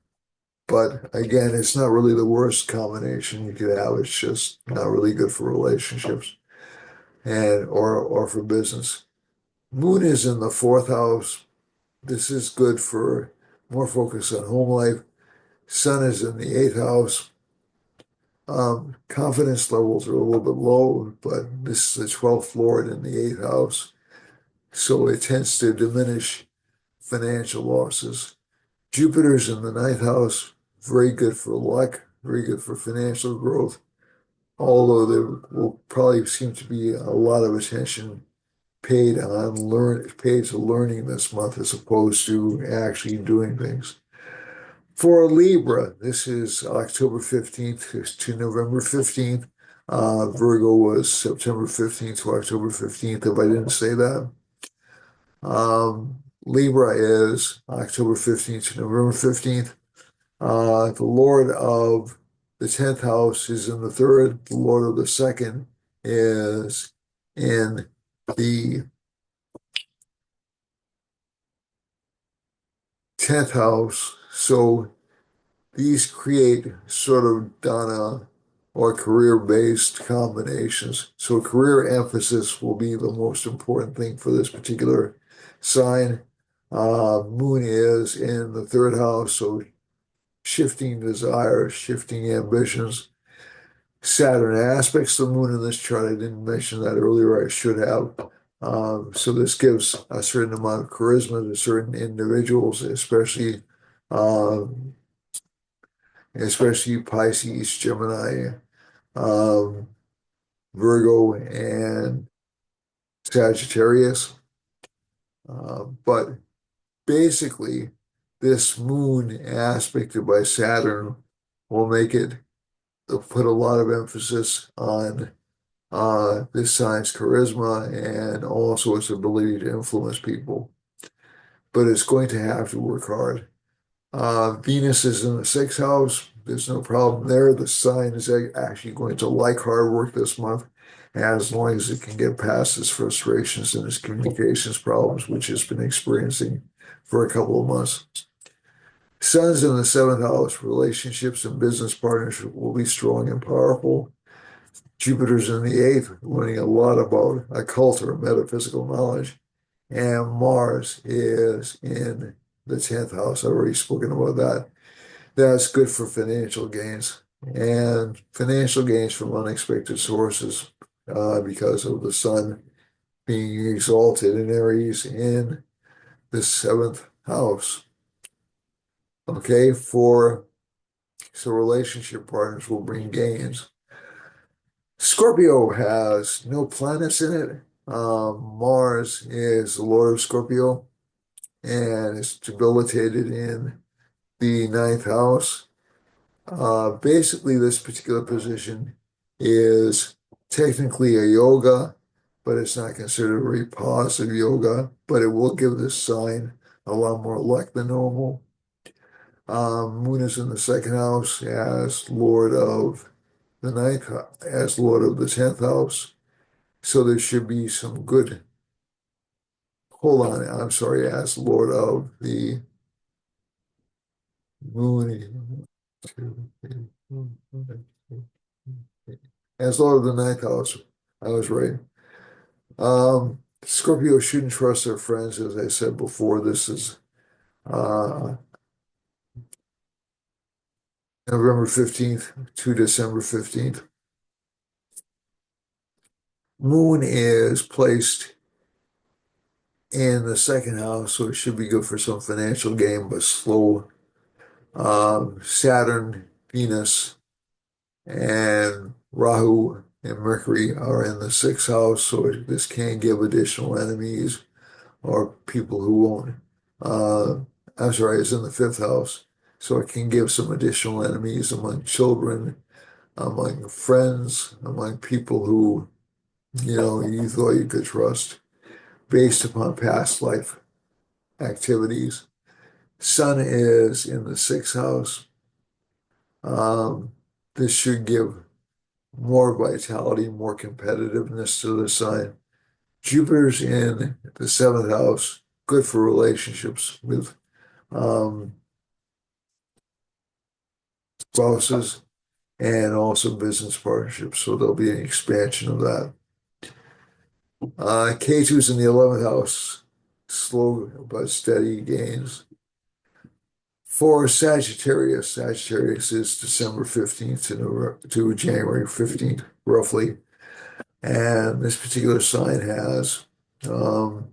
but again, it's not really the worst combination you could have. It's just not really good for relationships and or for business. Moon is in the fourth house. This is good for more focus on home life. Sun is in the eighth house. Confidence levels are a little bit low, but this is the 12th Lord in the eighth house. So it tends to diminish financial losses. Jupiter's in the ninth house, very good for luck, very good for financial growth, although there will probably seem to be a lot of attention paid to learning this month as opposed to actually doing things. For Libra, this is October 15th to November 15th. Virgo was September 15th to October 15th, if I didn't say that. Libra is October 15th to November 15th. The Lord of the 10th house is in the third. The Lord of the second is in the 10th house. So these create sort of Dana or career-based combinations. So career emphasis will be the most important thing for this particular sign. Moon is in the third house, so shifting desires, shifting ambitions. Saturn aspects the moon in this chart. I didn't mention that earlier. I should have. So this gives a certain amount of charisma to certain individuals, um, especially Pisces, Gemini, um, Virgo, and Sagittarius. But basically, this moon aspected by Saturn will make it put a lot of emphasis on this sign's charisma and also its ability to influence people. But it's going to have to work hard. Venus is in the sixth house. There's no problem there. The sign is actually going to like hard work this month, as long as it can get past its frustrations and its communications problems, which it's been experiencing for a couple of months. Sun's in the seventh house. Relationships and business partnerships will be strong and powerful. Jupiter's in the eighth, learning a lot about occult or metaphysical knowledge. And Mars is in the 10th house. I've already spoken about that. That's good for financial gains and financial gains from unexpected sources because of the sun being exalted in Aries in the seventh house. Okay, so relationship partners will bring gains. Scorpio has no planets in it. Mars is the Lord of Scorpio and is debilitated in the ninth house. Basically, this particular position is technically a yoga, but it's not considered a very positive yoga, but it will give this sign a lot more luck than normal. Moon is in the second house as Lord of the ninth, as Lord of the 10th house. So there should be some good, hold on, I'm sorry, as Lord of the moon. As Lord of the ninth house, I was right. Scorpio shouldn't trust their friends, as I said before. This is uh, November 15th to December 15th. Moon is placed in the second house, so it should be good for some financial gain, but slow. Saturn, Venus, and Rahu and Mercury are in the sixth house, so this can give additional enemies or people who won't. Uh, I'm sorry, it's in the fifth house, so it can give some additional enemies among children, among friends, among people who, you thought you could trust based upon past life activities. Sun is in the sixth house. Um, this should give more vitality, more competitiveness to the sign. Jupiter's in the seventh house, good for relationships with um, spouses and also business partnerships. So there'll be an expansion of that. K2's in the 11th house, slow but steady gains. For Sagittarius, Sagittarius is December 15th to January 15th, roughly. And this particular sign has the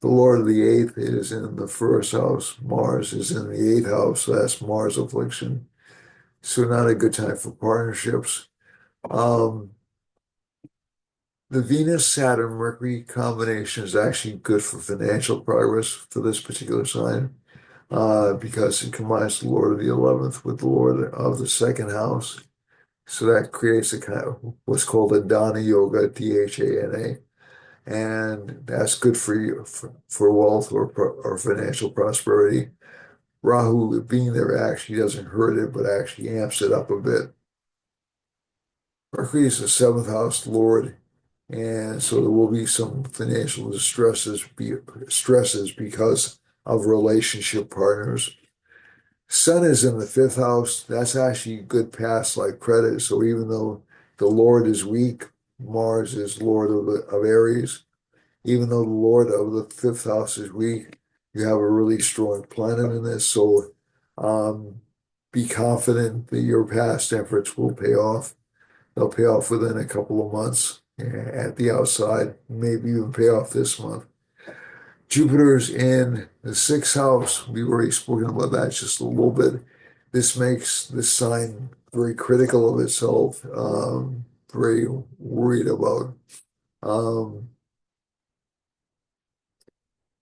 Lord of the eighth is in the first house. Mars is in the eighth house. So that's Mars affliction. So not a good time for partnerships. Um, the Venus, Saturn, Mercury combination is actually good for financial progress for this particular sign because it combines the Lord of the 11th with the Lord of the second house. So that creates a kind of what's called a Dana Yoga, Dhana. And that's good for you for wealth or financial prosperity. Rahu being there actually doesn't hurt it, but actually amps it up a bit. Mercury is the seventh house lord, and so there will be some financial stresses because of relationship partners. Sun is in the fifth house. That's actually good past life credit. So even though the Lord is weak, Mars is Lord of Aries. Even though the Lord of the fifth house is weak, you have a really strong planet in this. So um, be confident that your past efforts will pay off. They'll pay off within a couple of months at the outside, maybe even pay off this month. Jupiter's in the sixth house. We've already spoken about that just a little bit. This makes this sign very critical of itself, very worried about um,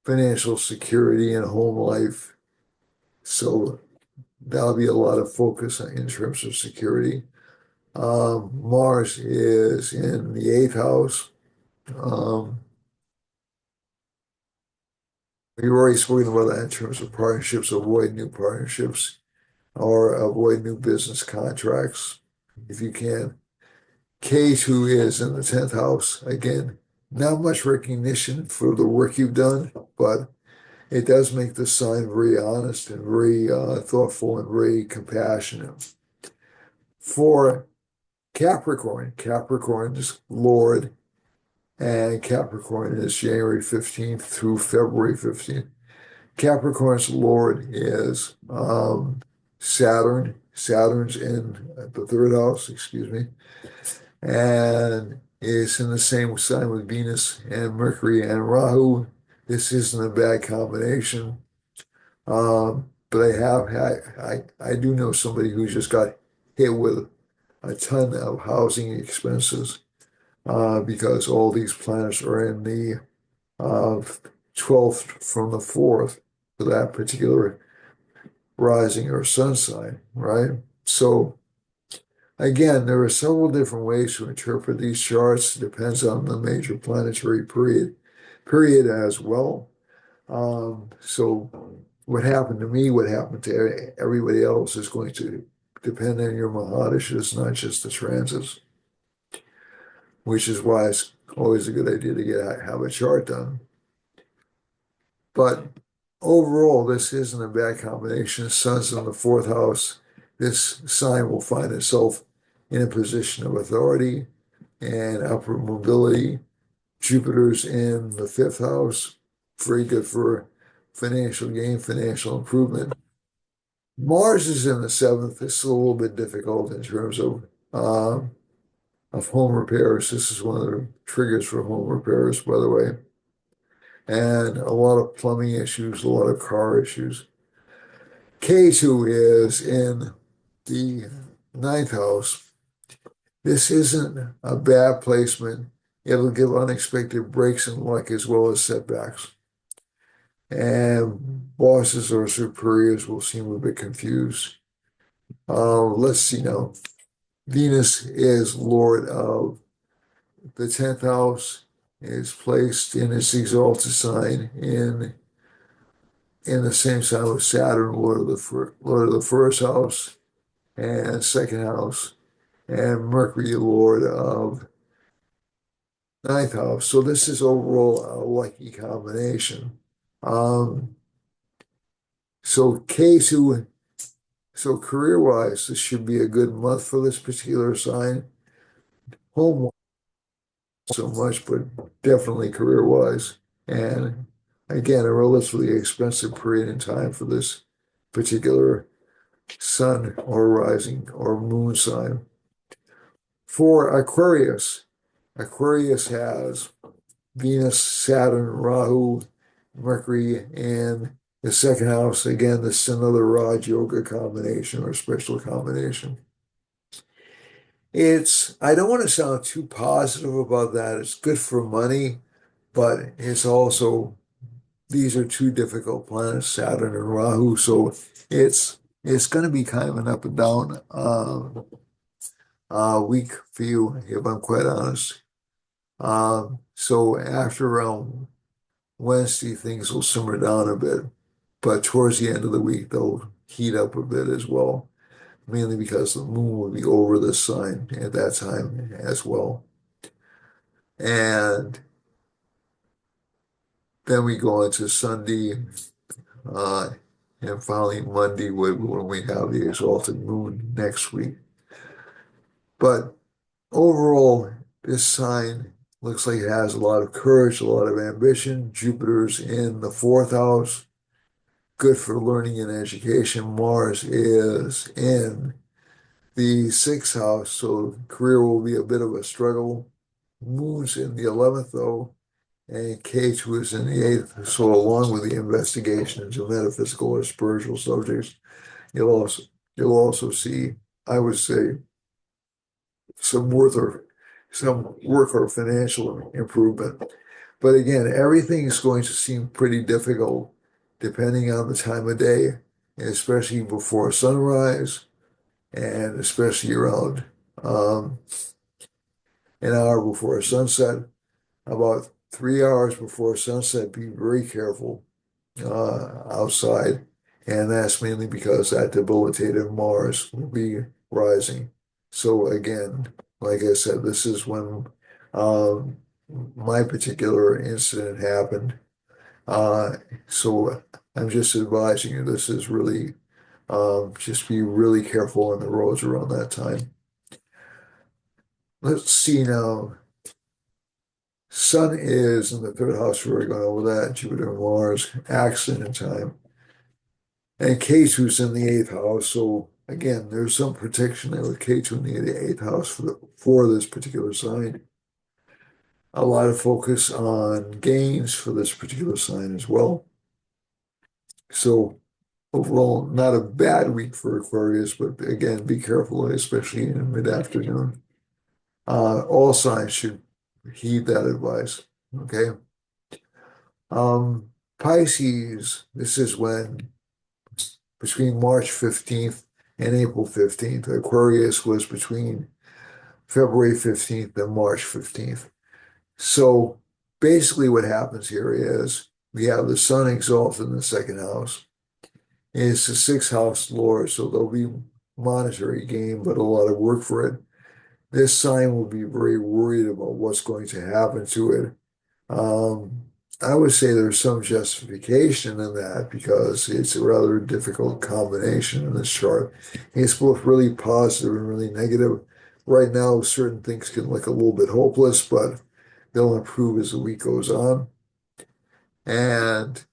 financial security and home life. So that'll be a lot of focus in terms of security. Mars is in the eighth house. Um, we've already spoken about that in terms of partnerships, avoid new partnerships or avoid new business contracts if you can. K2 is in the 10th house. Again, not much recognition for the work you've done, but it does make the sign very honest and very thoughtful and very compassionate. For Capricorn, Capricorn's Lord, and Capricorn is January 15th through February 15th. Capricorn's Lord is Saturn. Saturn's in the third house, excuse me, and is in the same sign with Venus and Mercury and Rahu. This isn't a bad combination. But I do know somebody who just got hit with a ton of housing expenses because all these planets are in the uh, 12th from the 4th for that particular rising or sun sign, right? So again, there are several different ways to interpret these charts. It depends on the major planetary period as well. So what happened to me, what happened to everybody else is going to depend on your Mahadishas, not just the transits, which is why it's always a good idea to have a chart done. But overall, this isn't a bad combination. Sun's in the fourth house. This sign will find itself in a position of authority and upward mobility. Jupiter's in the fifth house, very good for financial gain, financial improvement. Mars is in the seventh. This is a little bit difficult in terms of home repairs. This is one of the triggers for home repairs, by the way, and a lot of plumbing issues, a lot of car issues. K2 is in the ninth house. This isn't a bad placement. It'll give unexpected breaks in luck as well as setbacks. And bosses or superiors will seem a bit confused. Let's see now. Venus is Lord of the 10th house, is placed in its exalted sign in the same sign with Saturn, Lord of the first house and second house, and Mercury, Lord of ninth house. So this is overall a lucky combination. Um, so K2, so career-wise, this should be a good month for this particular sign. Home so much, but definitely career-wise. And again, a relatively expensive period in time for this particular sun or rising or moon sign. For Aquarius, Aquarius has Venus, Saturn, Rahu, Mercury, and the second house. Again, this is another Raj Yoga combination or special combination. I don't want to sound too positive about that. It's good for money, but it's also, these are two difficult planets, Saturn and Rahu. So it's going to be kind of an up and down week for you, if I'm quite honest. So after around Wednesday, things will simmer down a bit, but towards the end of the week, they'll heat up a bit as well, mainly because the moon will be over the sun at that time as well. And then we go into Sunday, uh, and finally Monday when we have the exalted moon next week. But overall, this sign looks like it has a lot of courage, a lot of ambition. Jupiter's in the fourth house, good for learning and education. Mars is in the sixth house, so career will be a bit of a struggle. Moon's in the 11th, though, and K2 is in the eighth. So, along with the investigation into metaphysical or spiritual subjects, you'll also you'll also see, I would say, some some work or financial improvement. But again, everything is going to seem pretty difficult depending on the time of day, and especially before sunrise, and especially around um, an hour before sunset. About 3 hours before sunset, be very careful outside, and that's mainly because that debilitated Mars will be rising. So again, like I said, this is when um, my particular incident happened. Uh, so I'm just advising you, this is really just be really careful on the roads around that time. Let's see now. Sun is in the third house. We're going over that. Jupiter and Mars, accident time. And K2's in the eighth house. So again, there's some protection there with K2 in the eighth house for this particular sign. A lot of focus on gains for this particular sign as well. So overall, not a bad week for Aquarius, but again, be careful, especially in mid-afternoon. All signs should heed that advice. Okay. Pisces, this is when between March 15th and April 15th. Aquarius was between February 15th and March 15th. So basically what happens here is we have the sun exalted in the second house. It's the sixth house lord, so there'll be monetary gain, but a lot of work for it. This sign will be very worried about what's going to happen to it. Um, I would say there's some justification in that because it's a rather difficult combination in this chart. It's both really positive and really negative. Right now, certain things can look a little bit hopeless, but they'll improve as the week goes on. And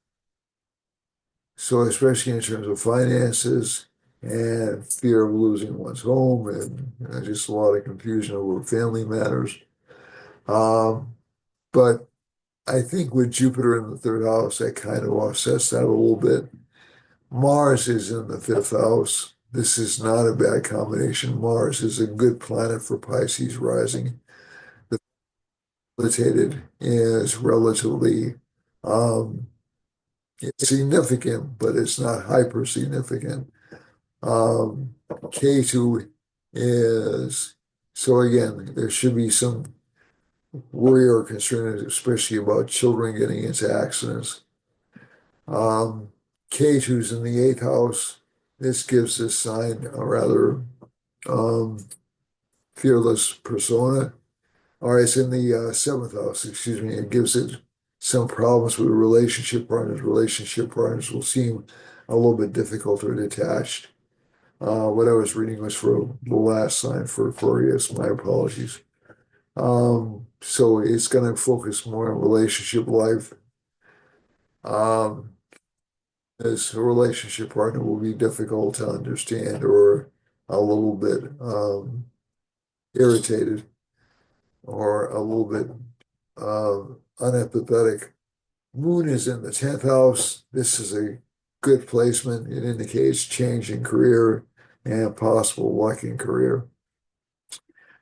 so, especially in terms of finances, and fear of losing one's home, and just a lot of confusion over family matters. Um, but I think with Jupiter in the third house, that kind of offsets that a little bit. Mars is in the fifth house. This is not a bad combination. Mars is a good planet for Pisces rising. The facilitated is relatively um, significant, but it's not hyper significant. Um, K2 is, so again, there should be some worry or concern, especially about children getting into accidents. Um, K2's in the eighth house. This gives this sign a rather um, fearless persona. Or it's in the seventh house, excuse me. It gives it some problems with relationship partners. Relationship partners will seem a little bit difficult or detached. What I was reading was for the last sign for Aquarius. My apologies. So it's going to focus more on relationship life. Um, as a relationship partner will be difficult to understand or a little bit irritated or a little bit unempathetic. Moon is in the 10th house. This is a good placement. It indicates change in career and possible luck in career.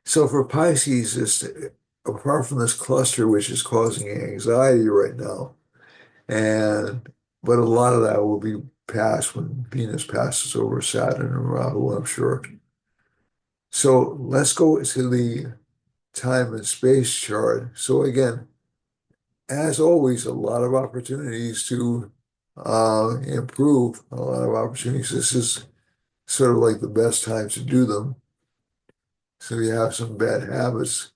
So for Pisces, apart from this cluster, which is causing anxiety right now, and but a lot of that will be past when Venus passes over Saturn and Rahu, I'm sure. So let's go to the time and space chart. So again, as always, a lot of opportunities to improve, a lot of opportunities. This is sort of like the best time to do them. So you have some bad habits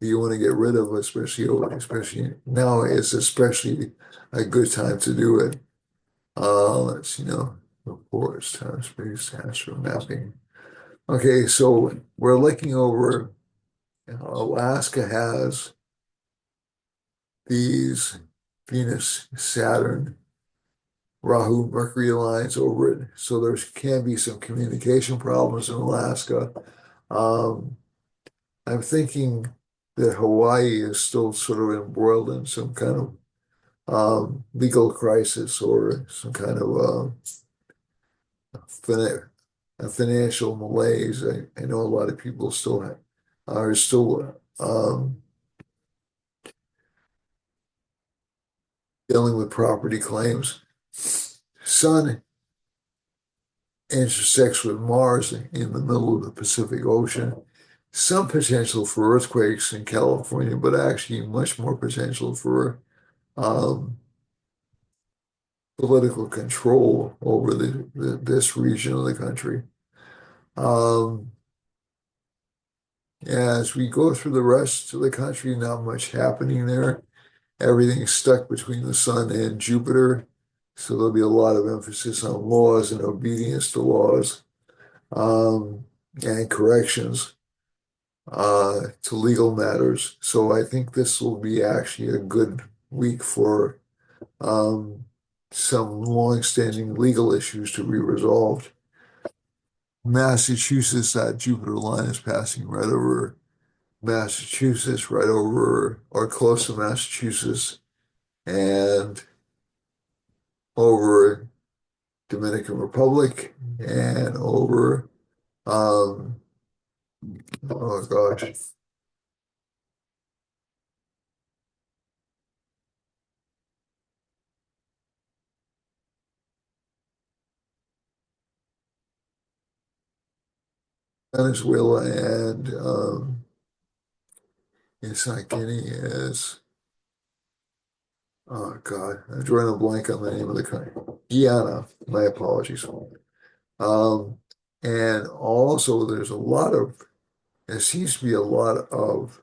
that you want to get rid of, especially now is especially a good time to do it. Let's see now, reports, time, space, astro mapping. Okay, so we're looking over, Alaska has these Venus, Saturn, Rahu, Mercury lines over it. So there can be some communication problems in Alaska. Um, I'm thinking that Hawaii is still sort of embroiled in some kind of legal crisis or some kind of fin a financial malaise. I know a lot of people are still dealing with property claims. Sun intersects with Mars in the middle of the Pacific Ocean. Some potential for earthquakes in California, but actually much more potential for um, political control over this region of the country. Um, as we go through the rest of the country, not much happening there. Everything's stuck between the sun and Jupiter. So there'll be a lot of emphasis on laws and obedience to laws and corrections to legal matters. So I think this will be actually a good week for um, some long-standing legal issues to be resolved. Massachusetts, that Jupiter line is passing right over Massachusetts, right over or close to Massachusetts, and over Dominican Republic, and over um, oh gosh, Venezuela, and it's not Guinea, is oh God, I'm drawing a blank on the name of the country. Guyana. My apologies. Um, and also, there seems to be a lot of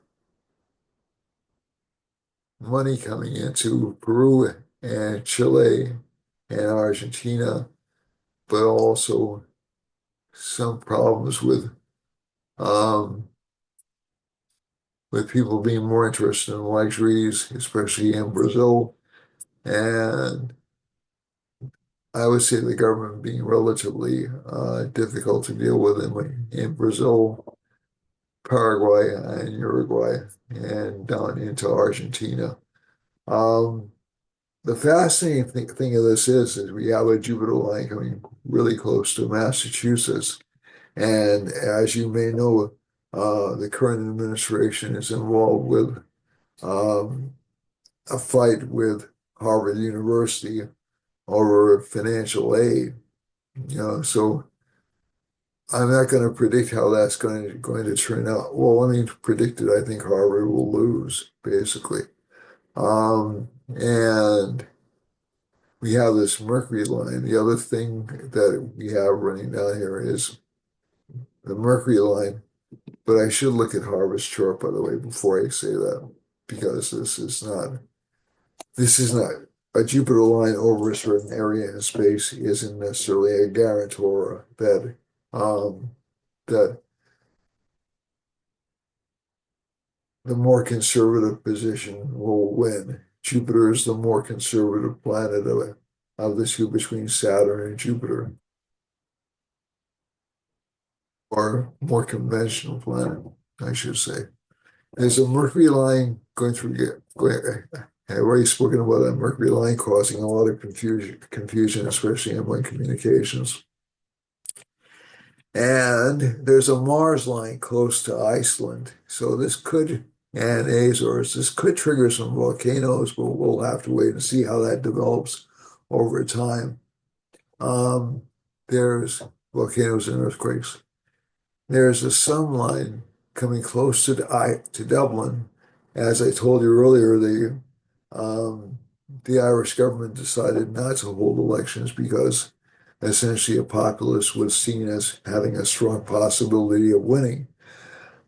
money coming into Peru and Chile and Argentina, but also some problems um, with people being more interested in luxuries, especially in Brazil. And I would say the government being relatively difficult to deal with in Brazil, Paraguay, and Uruguay, and down into Argentina. Um, the fascinating thing of this is we have a Jupiter line coming really close to Massachusetts. And as you may know, the current administration is involved with um, a fight with Harvard University over financial aid. So I'm not going to predict how that's going to turn out. Well, let me predict it. I think Harvard will lose, basically. And we have this Mercury line. The other thing that we have running down here is the Mercury line. But I should look at Harvard's chart, by the way, before I say that, because this is not a Jupiter line over a certain area in space isn't necessarily a guarantor um, that the more conservative position will win. Jupiter is the more conservative planet of the two between Saturn and Jupiter, or more conventional planet, I should say. There's a Mercury line I've already spoken about that Mercury line causing a lot of confusion, especially in my communications. And there's a Mars line close to Iceland. So and Azores, this could trigger some volcanoes, but we'll have to wait and see how that develops over time. Um, there's volcanoes and earthquakes. There's a sun line coming close to Dublin. As I told you earlier, um, the Irish government decided not to hold elections because essentially a populace was seen as having a strong possibility of winning.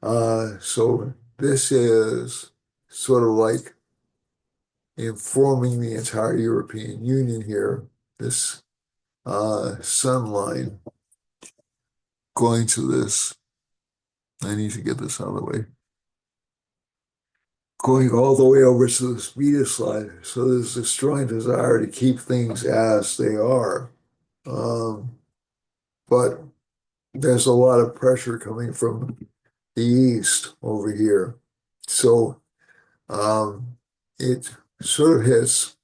So this is sort of like informing the entire European Union here. This sun line going to this. I need to get this out of the way. Going all the way over to the Swedish side. So there's a strong desire to keep things as they are. Um, but there's a lot of pressure coming from the east over here. So it sort of hits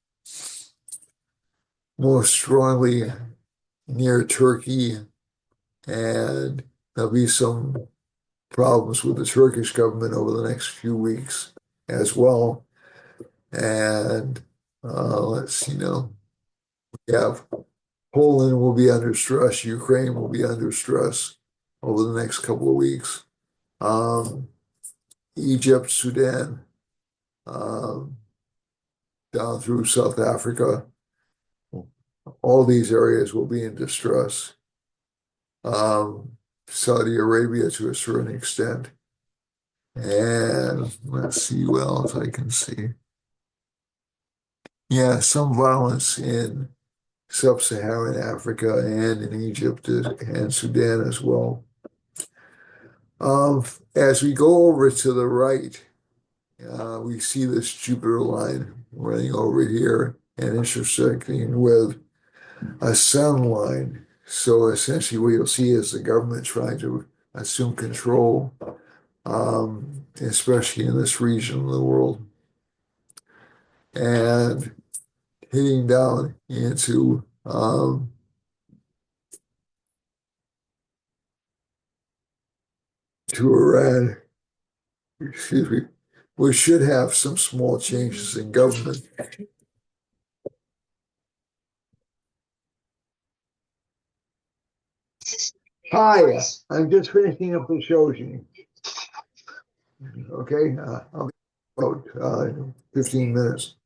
most strongly near Turkey, and there'll be some problems with the Turkish government over the next few weeks as well. And let's see now. We have Poland will be under stress. Ukraine will be under stress over the next couple of weeks. Um, Egypt, Sudan, um, down through South Africa, all these areas will be in distress. Saudi Arabia to a certain extent. And let's see what else I can see. Yeah, some violence in sub-Saharan Africa and in Egypt and Sudan as well. As we go over to the right, we see this Jupiter line running over here and intersecting with a sun line. So essentially, what you'll see is the government trying to assume control, especially in this region of the world, and hitting down into to Iran. Excuse me. We should have some small changes in government. Hi, I'm just finishing up the show, Gene. Okay, I'll be about 15 minutes.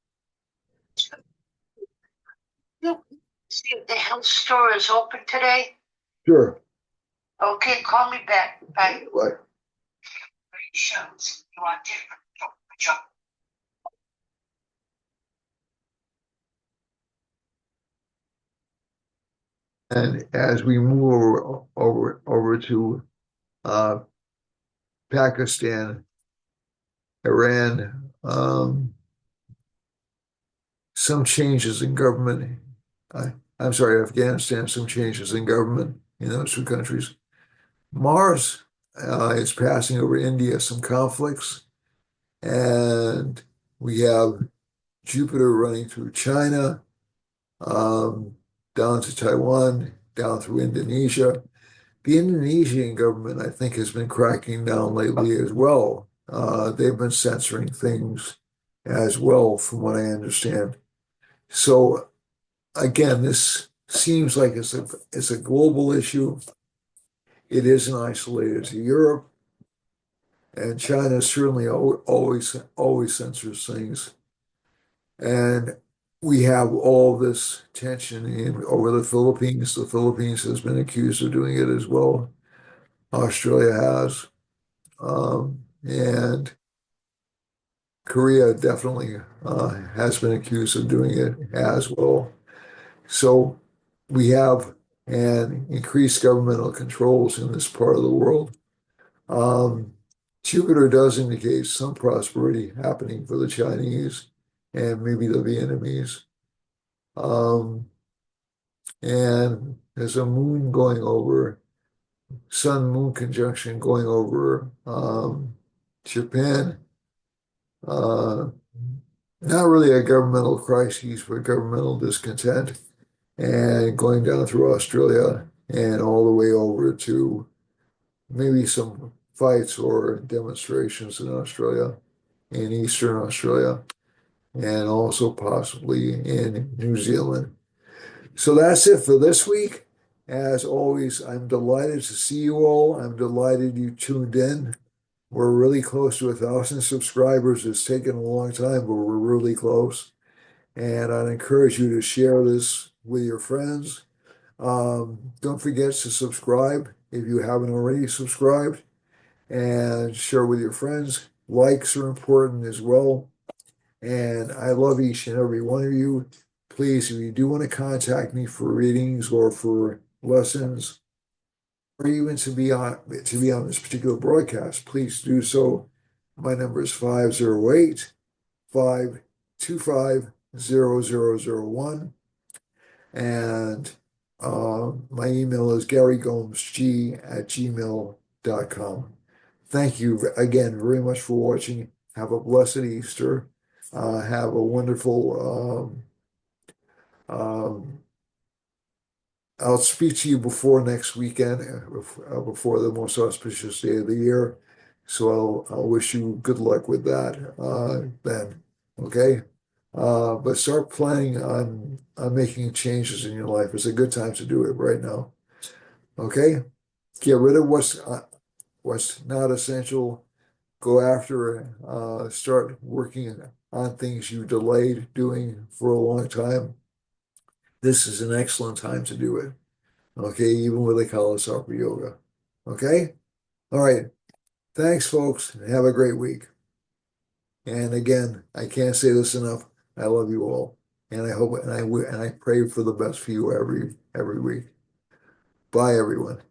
See if the health store is open today. Sure. Okay, call me back. Bye. Bye. Shows you want different. And as we move over to uh, Pakistan, Iran, some changes in government. I'm sorry, Afghanistan, some changes in government in those two countries. Mars is passing over India, some conflicts, and we have Jupiter running through China, um, down to Taiwan, down through Indonesia. The Indonesian government, I think, has been cracking down lately as well. They've been censoring things as well, from what I understand. So again, this seems like it's a global issue. It isn't isolated to Europe, and China certainly always censors things. And we have all this tension over the Philippines. The Philippines has been accused of doing it as well. Australia has. And Korea definitely has been accused of doing it as well. So we have an increased governmental controls in this part of the world. Um, Jupiter does indicate some prosperity happening for the Chinese and maybe the Vietnamese. Um, and there's a moon going over, sun moon conjunction going over Japan. Uh, Not really a governmental crisis, but governmental discontent, and going down through Australia and all the way over to maybe some fights or demonstrations in Australia, in Eastern Australia, and also possibly in New Zealand. So that's it for this week. As always, I'm delighted to see you all. I'm delighted you tuned in. We're really close to 1,000 subscribers. It's taken a long time, but we're really close. And I'd encourage you to share this with your friends. Don't forget to subscribe if you haven't already subscribed, and share with your friends. Likes are important as well. And I love each and every one of you. Please, if you do want to contact me for readings or for lessons, or even to be on this particular broadcast, please do so. My number is 508-525-0001. And my email is garygomesg@gmail.com. Thank you again very much for watching. Have a blessed Easter. Have a wonderful, um, I'll speak to you before next weekend, before the most auspicious day of the year. So I'll wish you good luck with that then. Okay? But start planning on making changes in your life. It's a good time to do it right now. Okay? Get rid of what's not essential. Go after start working on things you delayed doing for a long time. This is an excellent time to do it. Okay, even with the Kalasapa yoga. Okay? All right. Thanks, folks. Have a great week. And again, I can't say this enough. I love you all. And I hope and I pray for the best for you every week. Bye, everyone.